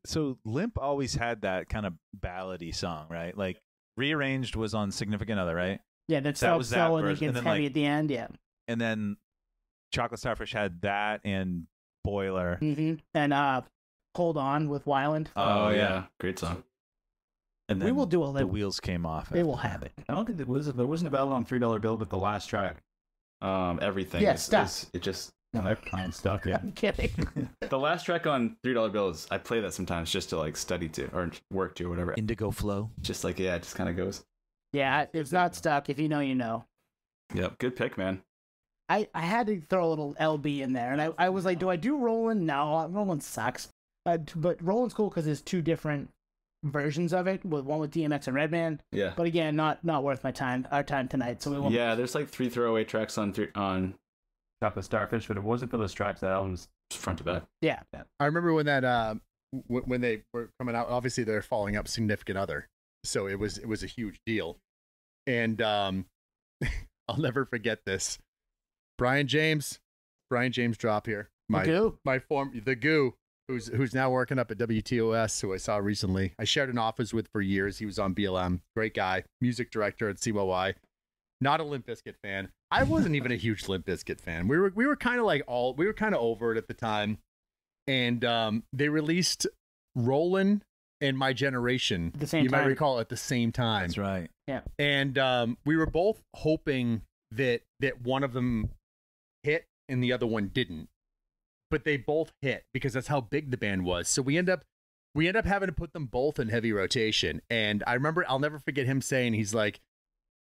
So Limp always had that kind of ballady song, right? Like Rearranged was on Significant Other, right? Yeah, that starts slow and it version. gets And then, heavy like, at the end. Yeah. And then Chocolate Starfish had that and Boiler. And Hold On with Weiland. Oh yeah, great song. And then We will do a the Limp. wheels came off. They will have it. I don't think there wasn't a battle on $3 bill, but the last track. Everything. Yeah, is, stuck. it just No, that kind stuck. Yeah. I'm kidding. the last track on $3 bills. I play that sometimes just to like study to or work to or whatever. Indigo Flow. Just like it just kind of goes. Yeah, it's not stuck. If you know, you know. Yep, good pick, man. I had to throw a little LB in there, and I was like, do I do Roland? No, Roland sucks. But Roland's cool because there's two different versions of it, with one with DMX and Redman. Yeah. But again, not worth our time tonight. So we won't. Yeah, there's like 3 throwaway tracks on Top of Starfish, but it wasn't for those tracks. That album's front to back. Yeah. I remember when that when they were coming out. Obviously, they're following up Significant Other, so it was a huge deal. And I'll never forget this. Brian James drop here. The Goo, who's now working up at WTOS, who I saw recently. I shared an office with for years. He was on BLM. Great guy, music director at CYY. Not a Limp Bizkit fan. I wasn't even a huge Limp Bizkit fan. We were kind of over it at the time. And they released Rollin' and My Generation. At the same you time. might recall at the same time. That's right. Yeah. And we were both hoping that one of them hit and the other one didn't. But they both hit because that's how big the band was. So we end up having to put them both in heavy rotation. And I remember, I'll never forget him saying, he's like,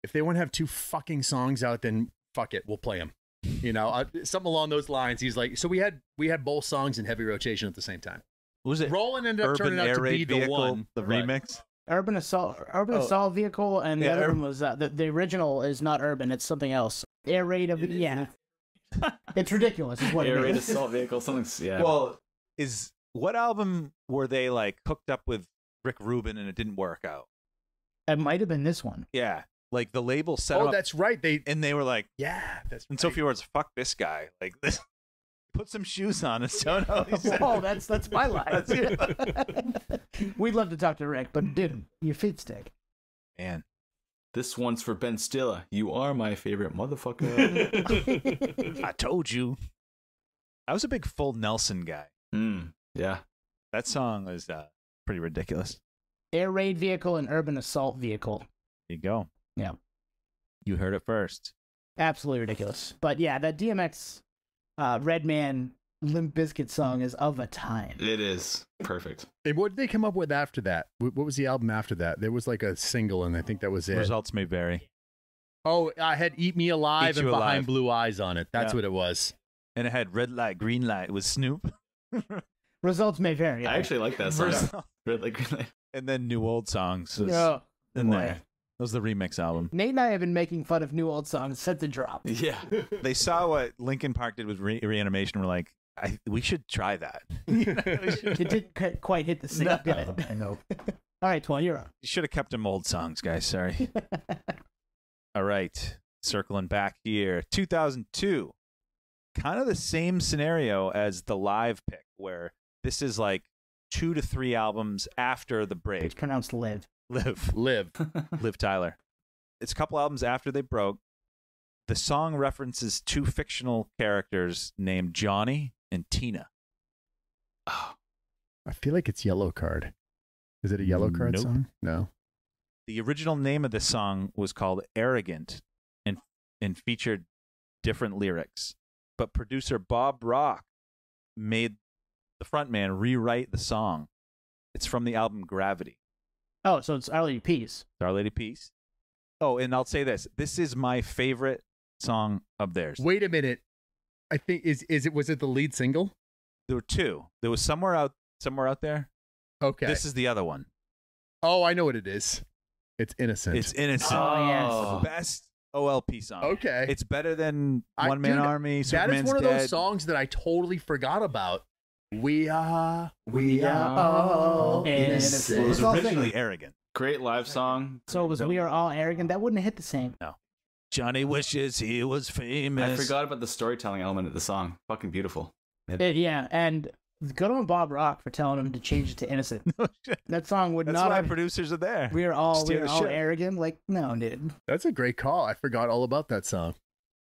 if they want to have 2 fucking songs out, then fuck it, we'll play them. You know, something along those lines. He's like, so we had both songs in heavy rotation at the same time. What was it? Roland ended up Urban turning out Air to be Raid the Vehicle, one. the Right. remix. Urban Assault Vehicle, and the Yeah, other one was the original is not Urban, it's something else. Air Raid of yeah. It's ridiculous, is what Air it raid is. assault vehicle, something. Yeah. Well, what album were they like hooked up with Rick Rubin and it didn't work out? It might have been this one. Yeah, like the label set Oh, up, that's right. They were like, yeah, that's in right. Sophie words, fuck this guy. Like this, put some shoes on and so no. Oh, that's my life. We'd love to talk to Rick, but dude, your feet stink. Man, This one's for Ben Stiller. You are my favorite motherfucker. I told you. I was a big Full Nelson guy. Yeah. That song was pretty ridiculous. Air Raid Vehicle and Urban Assault Vehicle. There you go. Yeah. You heard it first. Absolutely ridiculous. But yeah, that DMX Redman Limp Bizkit song is of a time. It is. Perfect. And what did they come up with after that? What was the album after that? There was like a single, and I think that was it. Results may vary. Oh, I had Eat Me Alive Eat and You Behind Alive. Blue Eyes on it. That's Yeah. what it was. And it had Red Light, Green Light with Snoop. Results may vary. I actually like that song. Red Light, Green Light. And then New Old Songs was Oh, in boy. there. That was the remix album. Nate and I have been making fun of new old songs since the drop. Yeah. They saw what Linkin Park did with Reanimation. We're like, we should try that. You know, It didn't quite hit the same. No. did it? I know. All right, Twan, you're up. You should have kept them old songs, guys. Sorry. All right. Circling back here. 2002. Kind of the same scenario as the live pick, where this is like 2 to 3 albums after the It's break. pronounced Live. Live Tyler. It's a couple albums after they broke. The song references 2 fictional characters named Johnny and Tina. I feel like it's Yellow Card. Is it a Yellow Card Nope. song? No. The original name of the song was called Arrogant and featured different lyrics. But producer Bob Rock made the frontman rewrite the song. It's from the album Gravity. Oh, so it's Our Lady Peace. Our Lady Peace. Oh, and I'll say this. This is my favorite song of theirs. Wait a minute. I think was it the lead single? There were 2. There was somewhere out there. Okay. This is the other one. Oh, I know what it is. It's Innocent. It's Innocent. Oh, yes. Oh. Best OLP song. okay. It's better than I- One Man dude, Army, that Superman's is one of Dead. those songs that I totally forgot about. We are all It was It's all originally singing. Arrogant. Great live song. So it was We Are All Arrogant. That wouldn't have hit the same. Johnny wishes he was famous. I forgot about the storytelling element of the song. Fucking beautiful. Yeah, and good on Bob Rock for telling him to change it to Innocent. That song would That's not why have... producers are there. We are all Steer the ship. arrogant. Like, no, dude. That's a great call. I forgot all about that song.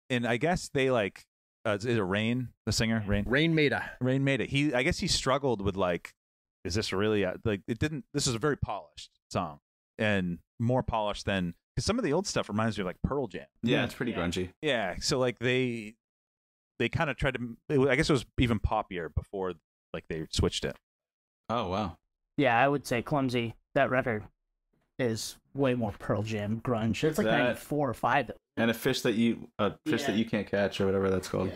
And I guess they like, is it Rain, the singer? Rain Maida. Rain made it. I guess he struggled with like, is this really like it didn't? This is a very polished song and more polished than because some of the old stuff reminds me of like Pearl Jam. Yeah, it's pretty grungy. Yeah, so like they kind of tried to. I guess it was even poppier before like they switched it. Oh wow. Yeah, I would say Clumsy. That record is way more Pearl Jam grunge. It's like That- 94 or 5. And a fish that you can't catch or whatever that's called. Yeah.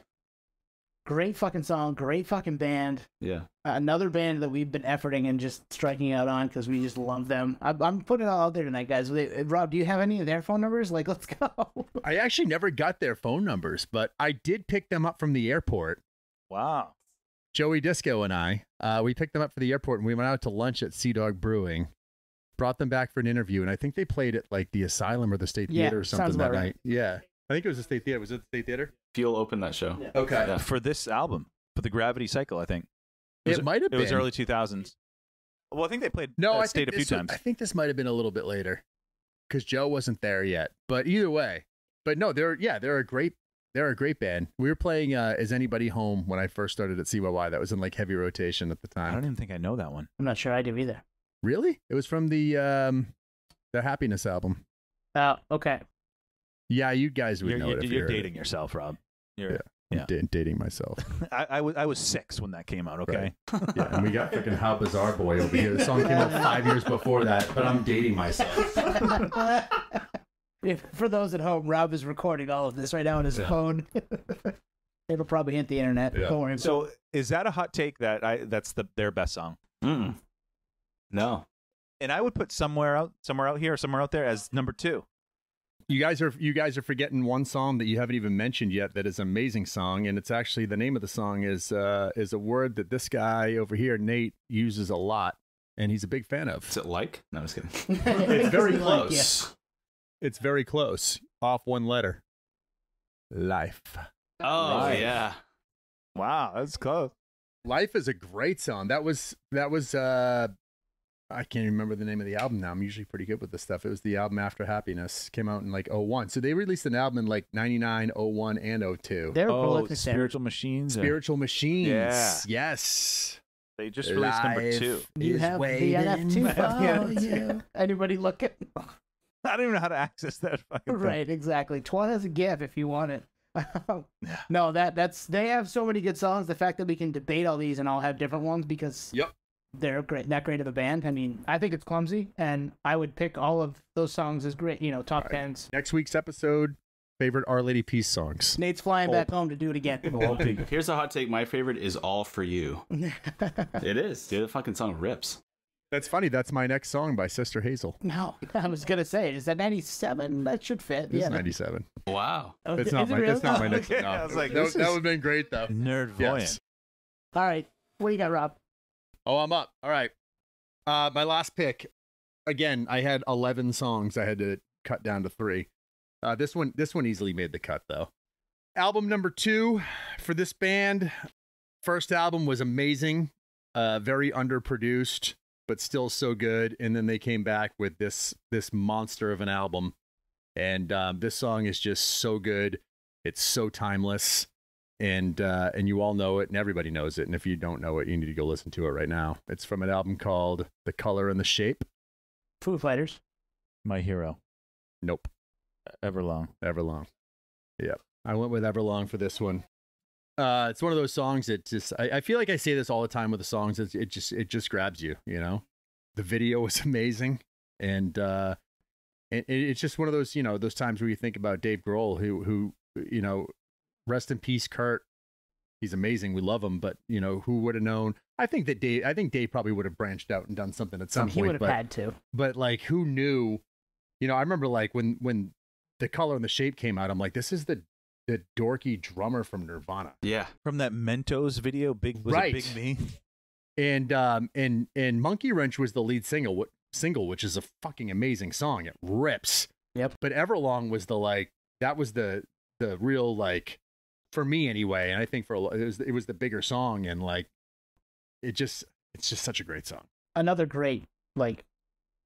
Great fucking song. Great fucking band. Yeah. Another band that we've been efforting and just striking out on because we just love them. I'm putting it all out there tonight, guys. Rob, do you have any of their phone numbers? Like, let's go. I actually never got their phone numbers, but I did pick them up from the airport. Wow. Joey Disco and I, we picked them up for the airport and we went out to lunch at Sea Dog Brewing. Brought them back for an interview, and I think they played at like the Asylum or the State Theater or something sounds that about night. right. Yeah, I think it was the State Theater. Was it the State Theater? Fuel opened that show. Yeah. Okay, Yeah. For this album, for the Gravity Cycle, I think it might have It been. was early 2000s. Well, I think they played No, I State think a few times. I think this might have been a little bit later because Joe wasn't there yet. But either way, but no, they're a great band. We were playing "Is Anybody Home" when I first started at CYY. That was in like heavy rotation at the I time. don't even think I know that one. I'm not sure I do either. Really? It was from the Happiness album. Oh, okay. Yeah, you guys would know it if you You're heard it. dating yourself, Rob. You're, I'm dating myself. I was 6 when that came out. Okay. Yeah, and we got freaking How Bizarre Boy over here. The song came out 5 years before that, but I'm dating myself. For those at home, Rob is recording all of this right now on his phone. It'll probably hit the internet. Yeah. Don't worry. So is that a hot take that that's their best song? No. And I would put somewhere out here, somewhere out there as number 2. You guys are forgetting one song that you haven't even mentioned yet. That is an amazing song, and it's actually the name of the song is a word that this guy over here, Nate, uses a lot, and he's a big fan of. Is it like? No, I'm just kidding. It's very Like, close. It's very close. Off one letter. Life. Oh Right. yeah. Wow, that's close. Life is a great song. That was I can't remember the name of the album now. I'm usually pretty good with this stuff. It was the album After Happiness. Came out in like 01. So they released an album in like 99, 01, and 02. They're Oh, prolific. Spiritual Machines. Spiritual Machines. Yeah. Yes. They just released number 2. You is have the waiting NF2 for for you. you. Anybody looking? I don't even know how to access that fucking thing. Right, exactly. Twan has a GIF if you want it. No, that's they have so many good songs. The fact that we can debate all these and all have different ones because Yep. they're great, that great of a band. I mean, I think it's Clumsy, and I would pick all of those songs as great. Top tens. Next week's episode, favorite Our Lady Peace songs. Nate's flying back home to do it again. Here's a hot take. My favorite is All For You. It is, dude. The fucking song rips. That's funny. That's my next song by Sister Hazel. No, I was gonna say, is that 97? That should fit. This Yeah. is 97. Wow. Oh, It's is not it my. really? It's not my Oh, next. okay. No. I was like, that this would is- have been great though. Nerd voyant. Yes. All right, what do you got, Rob? Oh, I'm up. All right. My last pick. Again, I had 11 songs. I had to cut down to 3. This one easily made the cut though. Album number 2 for this band. First album was amazing. Very underproduced, but still so good. And then they came back with this monster of an album. And this song is just so good. It's so timeless. And you all know it, and everybody knows it. And if you don't know it, you need to go listen to it right now. It's from an album called The Color and the Shape. Foo Fighters. My hero. Nope. Everlong. Everlong. Yep. I went with Everlong for this one. It's one of those songs that just I feel like I say this all the time with the songs. It just grabs you, The video was amazing, and it's just one of those those times where you think about Dave Grohl, who rest in peace, Kurt. He's amazing. We love him, but who would have known? I think Dave probably would have branched out and done something at some He point. would have had to. But like, who knew? I remember like when The Color and the Shape came out, I'm like, this is the dorky drummer from Nirvana. Yeah. From that Mentos video, Right. Big Me? And Monkey Wrench was the lead single, which is a fucking amazing song. It rips. Yep. But Everlong was that was the real, like, for me anyway, and I think for a lot, it was the bigger song, and like it's just such a great song. Another great like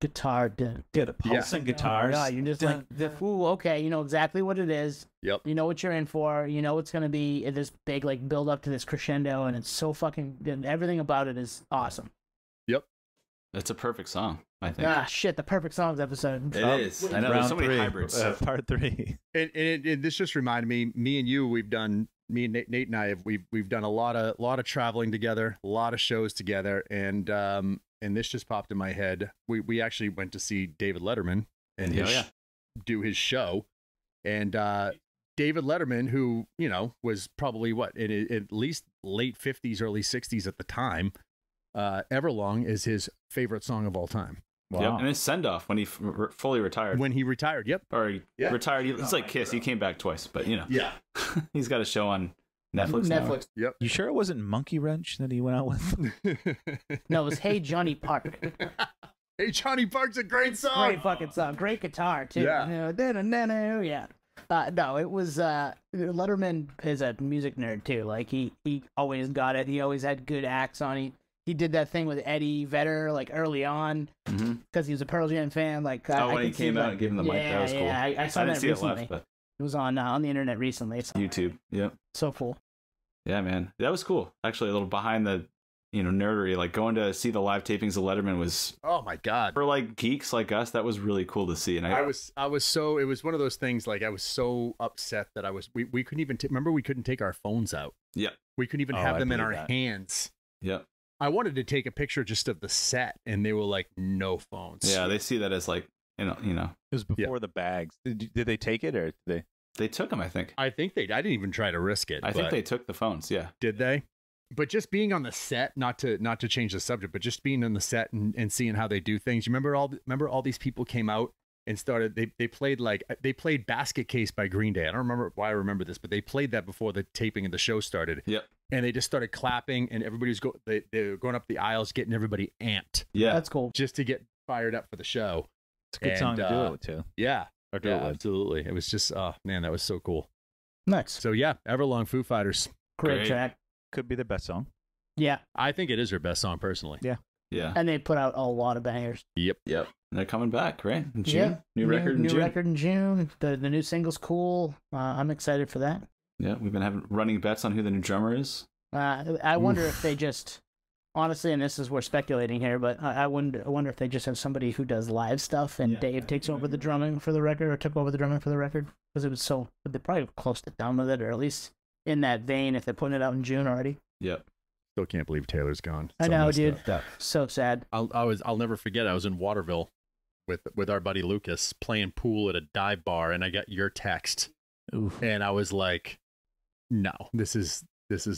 guitar. Get a pulsing guitars. Yeah, you're just like, ooh, okay, you know exactly what it is. Yep. You know what you're in for. You know it's gonna be this big like build up to this crescendo, and it's so fucking. Everything about it is awesome. Yep. It's a perfect song, I think. Ah, shit, the perfect songs episode. It is. I know, there's so many hybrids. Part 3. And this just reminded me and you, me and Nate and I we've done a lot of traveling together, a lot of shows together, and this just popped in my head. We actually went to see David Letterman and do his show, and David Letterman, who, you know, was probably at least late 50s, early 60s at the time. Everlong is his favorite song of all time. Wow. Yep. And his send-off when he fully retired. When he retired, yep. Or he retired. It's like Kiss. He came back twice, but, you know. Yeah. He's got a show on Netflix now. Yep. You sure it wasn't Monkey Wrench that he went out with? No, it was Hey Johnny Park. Hey Johnny Park's a great song. Great fucking song. Great guitar, too. Yeah. Yeah. No, it was Letterman is a music nerd too. Like he always got it. He always had good acts on. He did that thing with Eddie Vedder like early on because he was a Pearl Jam fan. Like when he came out and gave him the mic, that was cool. Yeah, I saw that recently. It was on the internet recently. So. YouTube. Yep. So cool. Yeah, man, that was cool. Actually, a little behind the nerdery, like going to see the live tapings of Letterman was, oh my god, for like geeks like us, that was really cool to see. And I was so, it was one of those things, like I was so upset that we couldn't even remember we couldn't take our phones out. Yeah, we couldn't even have them in our hands. Yeah, I wanted to take a picture just of the set, and they were like, no phones. Yeah, they see that as like, you know. It was before the bags. Did they take it, or did they? They took them, I think. I didn't even try to risk it. I think they took the phones. Yeah. Did they? But just being on the set, not to change the subject, but just being on the set and seeing how they do things. You remember all these people came out and started. They played Basket Case by Green Day. I don't remember why I remember this, but they played that before the taping of the show started. Yep. And they just started clapping, and everybody was they were going up the aisles, getting everybody amped. Yeah, that's cool. Just to get fired up for the show. It's a good song to do it too. Yeah. Yeah, absolutely. It was just, oh man, that was so cool. Nice. So yeah, Everlong, Foo Fighters. Great track. Could be their best song. Yeah. I think it is their best song personally. Yeah. Yeah. And they put out a lot of bangers. Yep. And they're coming back, right? In June. Yeah. New record in June. The new single's cool. I'm excited for that. Yeah, we've been having running bets on who the new drummer is. I wonder if they just, honestly, and this is, we're speculating here, but I wonder if they just have somebody who does live stuff and Dave takes over the drumming for the record, or took over the drumming for the record, because it was so, they probably close to done with it, or at least in that vein if they're putting it out in June already. Yep. Still can't believe Taylor's gone. I know, dude. So sad. I'll never forget. I was in Waterville with our buddy Lucas playing pool at a dive bar, and I got your text. Oof. And I was like, no, this is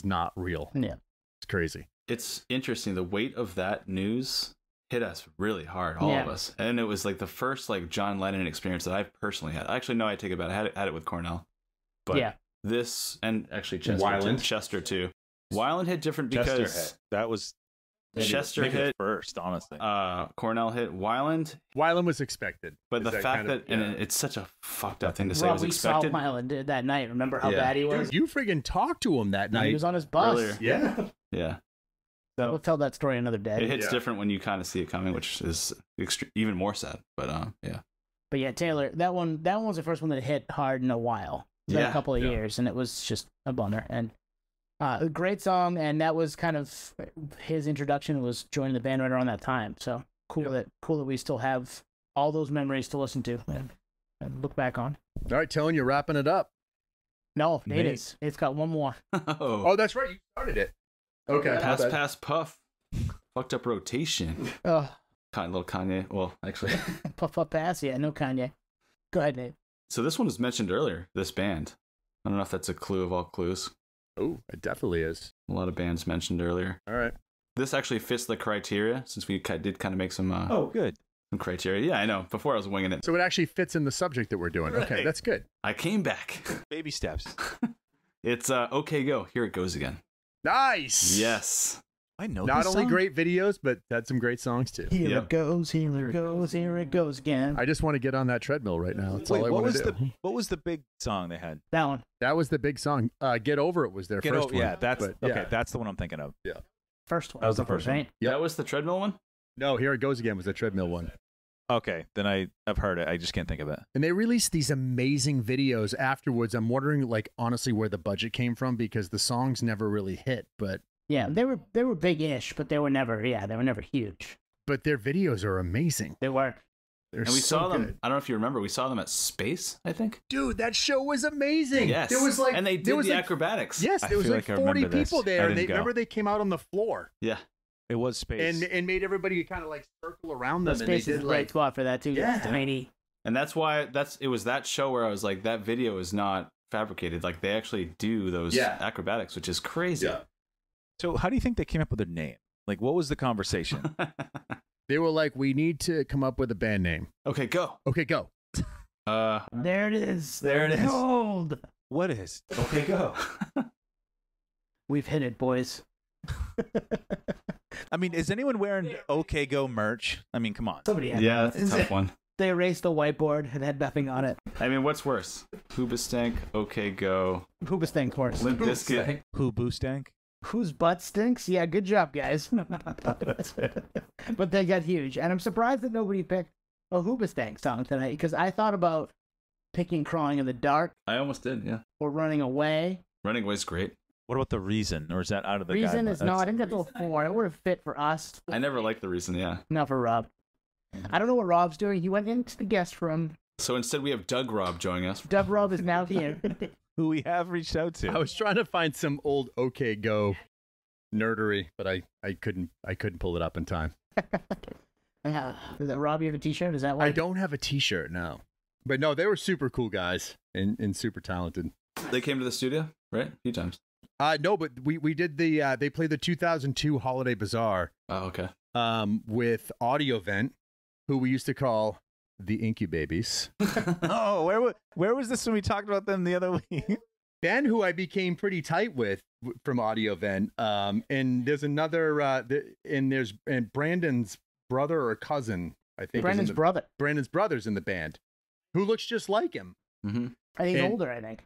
not real. Yeah. It's crazy. It's interesting. The weight of that news hit us really hard, all of us. And it was like the first like John Lennon experience that I've personally had. Actually, no, I take it back. I had it with Cornell. But this, and actually Chester too. Weiland hit different because that was Chester hit first, honestly. Cornell hit Weiland. Weiland was expected, but the fact that and it's such a fucked up thing to say. It was expected. We saw Weiland that night. Remember how bad he was? Dude, you friggin' talked to him that night. He was on his bus. Earlier. Yeah. So we'll tell that story another day. It hits different when you kind of see it coming, which is even more sad. But yeah. But yeah, Taylor, that one was the first one that hit hard in a while. It's been a couple of years, and it was just a bummer. And a great song, and that was kind of his introduction, was joining the band right around that time. So cool that we still have all those memories to listen to and look back on. All right, telling you, wrapping it up. No, Nate is. It's got one more. Oh, that's right. You started it. Okay. Pass, puff. Fucked up rotation. Little Kanye. Well, actually. Puff, pass. Yeah, no Kanye. Go ahead, Nate. So this one was mentioned earlier, this band. I don't know if that's a clue of all clues. Oh, it definitely is. A lot of bands mentioned earlier. All right. This actually fits the criteria, since we did kind of make some... good. Some criteria. Yeah, I know. Before I was winging it. So it actually fits in the subject that we're doing. Right. Okay, that's good. I came back. Baby steps. It's OK Go. Here it goes again. Nice. Yes. I know Not this only song? great videos, but had some great songs too. Here Yep. it goes, here it goes, here it goes again. I just want to get on that treadmill right now. That's Wait, all I what want was to do. what was the big song they had? That one. That was the big song. Get Over It was their first one. Yeah, that's but, okay. yeah. That's the one I'm thinking of. First one. That was the first one. right? Yep. That was the treadmill one? No, Here It Goes Again was the treadmill one. Okay, then I've heard it. I just can't think of it. And they released these amazing videos afterwards. I'm wondering, like, honestly, where the budget came from because the songs never really hit, but Yeah, they were big-ish, but they were never huge. their videos are amazing. They were. They're And we so saw them. good. I don't know if you remember. We saw them at Space, I think. Dude, that show was amazing. Yes. There was like and they there did was the like, acrobatics. Yes, I there was feel like like I 40 remember this. people I there, and didn't they go. remember they came out on the floor Yeah. It was Space. and made everybody kind of like circle around The them. And they space is did a great like spot for that too. Yeah. Just tiny. And that's why it was that show where I was like, that video is not fabricated. Like, they actually do those Yeah. acrobatics, which is crazy. Yeah. So how do you think they came up with their name? Like, what was the conversation? they were like, we need to come up with a band name. Okay, go. Okay, go. There it is. There it is. Behold. What is? Okay, go. We've hit it, boys. I mean, is anyone wearing OK Go merch? I mean, come on. Somebody had Yeah, it. that's a tough one. They erased the whiteboard and had nothing on it. I mean, what's worse? Hoobastank, Okay Go, Hoobastank, of course. Limp Bizkit. Who Boostank? Whose butt stinks? Yeah, good job, guys. But they got huge. And I'm surprised that nobody picked a Hoobastank song tonight because I thought about picking Crawling in the Dark I almost did, yeah. or Running Away. Running Away's great. What about the Reason? Or is that out of the Reason guideline? is no, I think that's a little four. It would have fit for us, I never liked The Reason, yeah. not for Rob. I don't know what Rob's doing. He went into the guest room. So instead, we have Doug Rob joining us. Dub Rob is now here. Who we have reached out to. I was trying to find some old OK Go nerdery, but I couldn't pull it up in time. Yeah. Is that Rob? You have a T-shirt? Is that why? I don't have a T-shirt now, but no, they were super cool guys and super talented. They came to the studio, right? A few times. No, but we did the they played the 2002 Holiday Bazaar Oh, okay. with Audio Vent, who we used to call the Incubabies. Oh, where was this when we talked about them the other week? Ben, who I became pretty tight with from Audio Vent, and there's another and Brandon's brother or cousin, I think. Brandon's brother. Brandon's brother's in the band, who looks just like him. Mm-hmm. I think he's And- older, I think.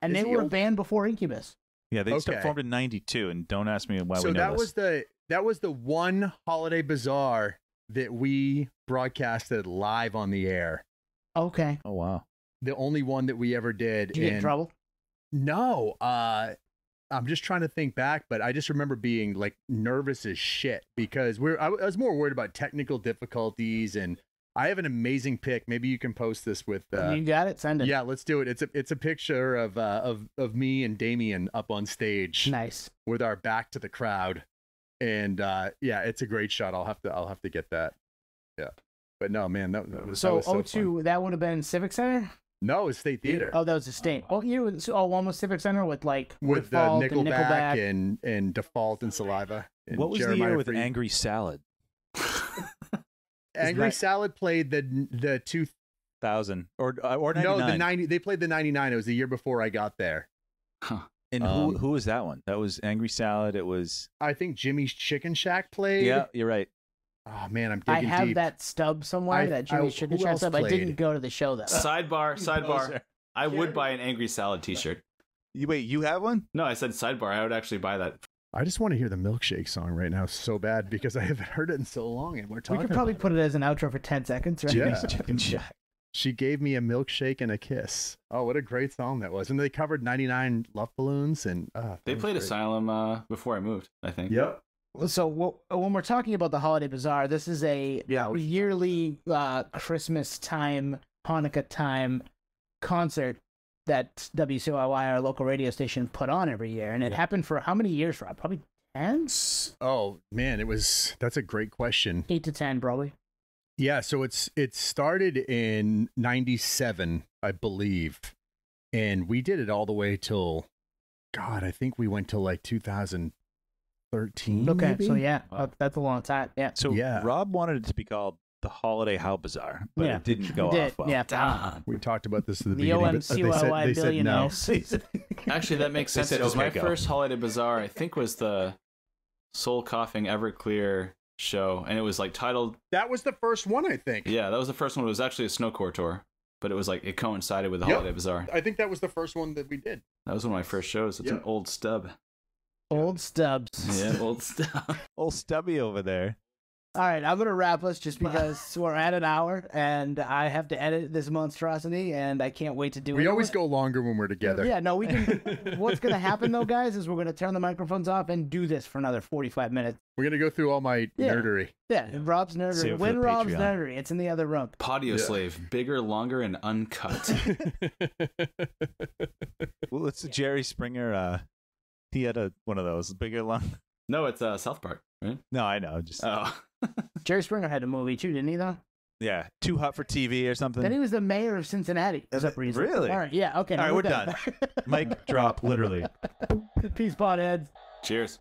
And Is they he were a old? band before Incubus. Yeah, they Okay. formed in '92, and don't ask me why So we know that this. was the one Holiday Bazaar that we broadcasted live on the air. Okay. Oh wow. The only one that we ever did. Did you get in and- trouble? No, I'm just trying to think back, but I just remember being like nervous as shit because I was more worried about technical difficulties, and I have an amazing pic. Maybe you can post this with. You got it? Send it. Yeah, let's do it. It's a picture of me and Damien up on stage Nice. with our back to the crowd, and yeah, it's a great shot. I'll have to get that. Yeah, but no, man, that was So, that was so 02, fun. that would have been Civic Center? No, it's State Theater. Oh, that was the state. Oh, one was Civic Center with like With Default Nickelback, and and Default and Saliva. And What was Jeremiah the year with Freed. Angry Salad? Angry that- Salad played the 1000 or 99? no the 90. They played the 99. It was the year before I got there. And who was that one? That was Angry Salad. It was. I think Jimmy's Chicken Shack played. Yeah, you're right. Oh man, I'm I digging have deep. that stub somewhere, that Jimmy Chicken who Shack else stub. I didn't played? go to the show though. Sidebar. I would buy an Angry Salad t-shirt. Wait, you have one? No, I said sidebar. I would actually buy that. I just want to hear the Milkshake song right now so bad because I haven't heard it in so long, and we're We talking. could probably about put it as an outro for 10 seconds, right? Yeah. Chicken Shack. She gave me a milkshake and a kiss. Oh, what a great song that was! And they covered 99 Love Balloons, and They played Asylum before I moved, I think. Yep. So when we're talking about the Holiday Bazaar, this is a yearly Christmas time, Hanukkah time concert that WCYY, our local radio station, put on every year. And it happened for how many years, Rob? Probably 10? Oh man, that's a great question. 8 to 10, probably. Yeah, so it started in 97, I believe. And we did it all the way till God, I think we went till like 2013. Okay, maybe? so yeah, that's a long time. Yeah. So Yeah. Rob wanted it to be called the Holiday How Bazaar, but Yeah. it didn't go We did, off well. yeah. We talked about this at the The beginning. but OMCYY they said no. billionaires. Actually, that makes They sense said, because my "Okay, go." first Holiday Bazaar, I think, was the Soul Coughing Everclear show, and it was like titled. That was the first one, I think. Yeah, that was the first one. It was actually a snowcore tour, but it was like it coincided with the Holiday Bazaar. I think that was the first one that we did. That was one of my first shows. It's an old stub. Old stubs. Yeah, old stub. Old Stubby over there. All right, I'm gonna wrap us just because we're at an hour and I have to edit this monstrosity and I can't wait to do it. We always go longer when we're together. Yeah, no, we can. What's gonna happen though, guys, is we're gonna turn the microphones off and do this for another 45 minutes. We're gonna go through all my nerdery. Yeah, Rob's Save nerdery. it for When the Rob's Patreon. nerdery, it's in the other room. Patio Slave, bigger, longer, and uncut. Well, it's Jerry Springer. He had one of those bigger long. No, it's South Park, right? No, I know. Just Oh. Jerry Springer had a movie too, didn't he? Though. yeah, Too Hot for TV or something. Then he was the mayor of Cincinnati. Is it reason. really? All right. Yeah. Okay. All right, we're done. Mic drop, literally. Peace, potheads. Cheers.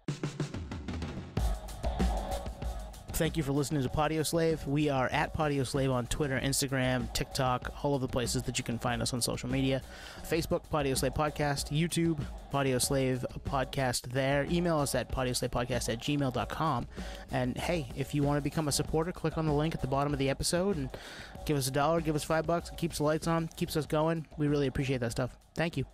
Thank you for listening to Patio Slave. We are at Patio Slave on Twitter, Instagram, TikTok, all of the places that you can find us on social media. Facebook, Patio Slave Podcast. YouTube, Patio Slave Podcast there. Email us at patioslavepodcast@gmail.com. And hey, if you want to become a supporter, click on the link at the bottom of the episode and give us $1, give us $5. It keeps the lights on, keeps us going. We really appreciate that stuff. Thank you.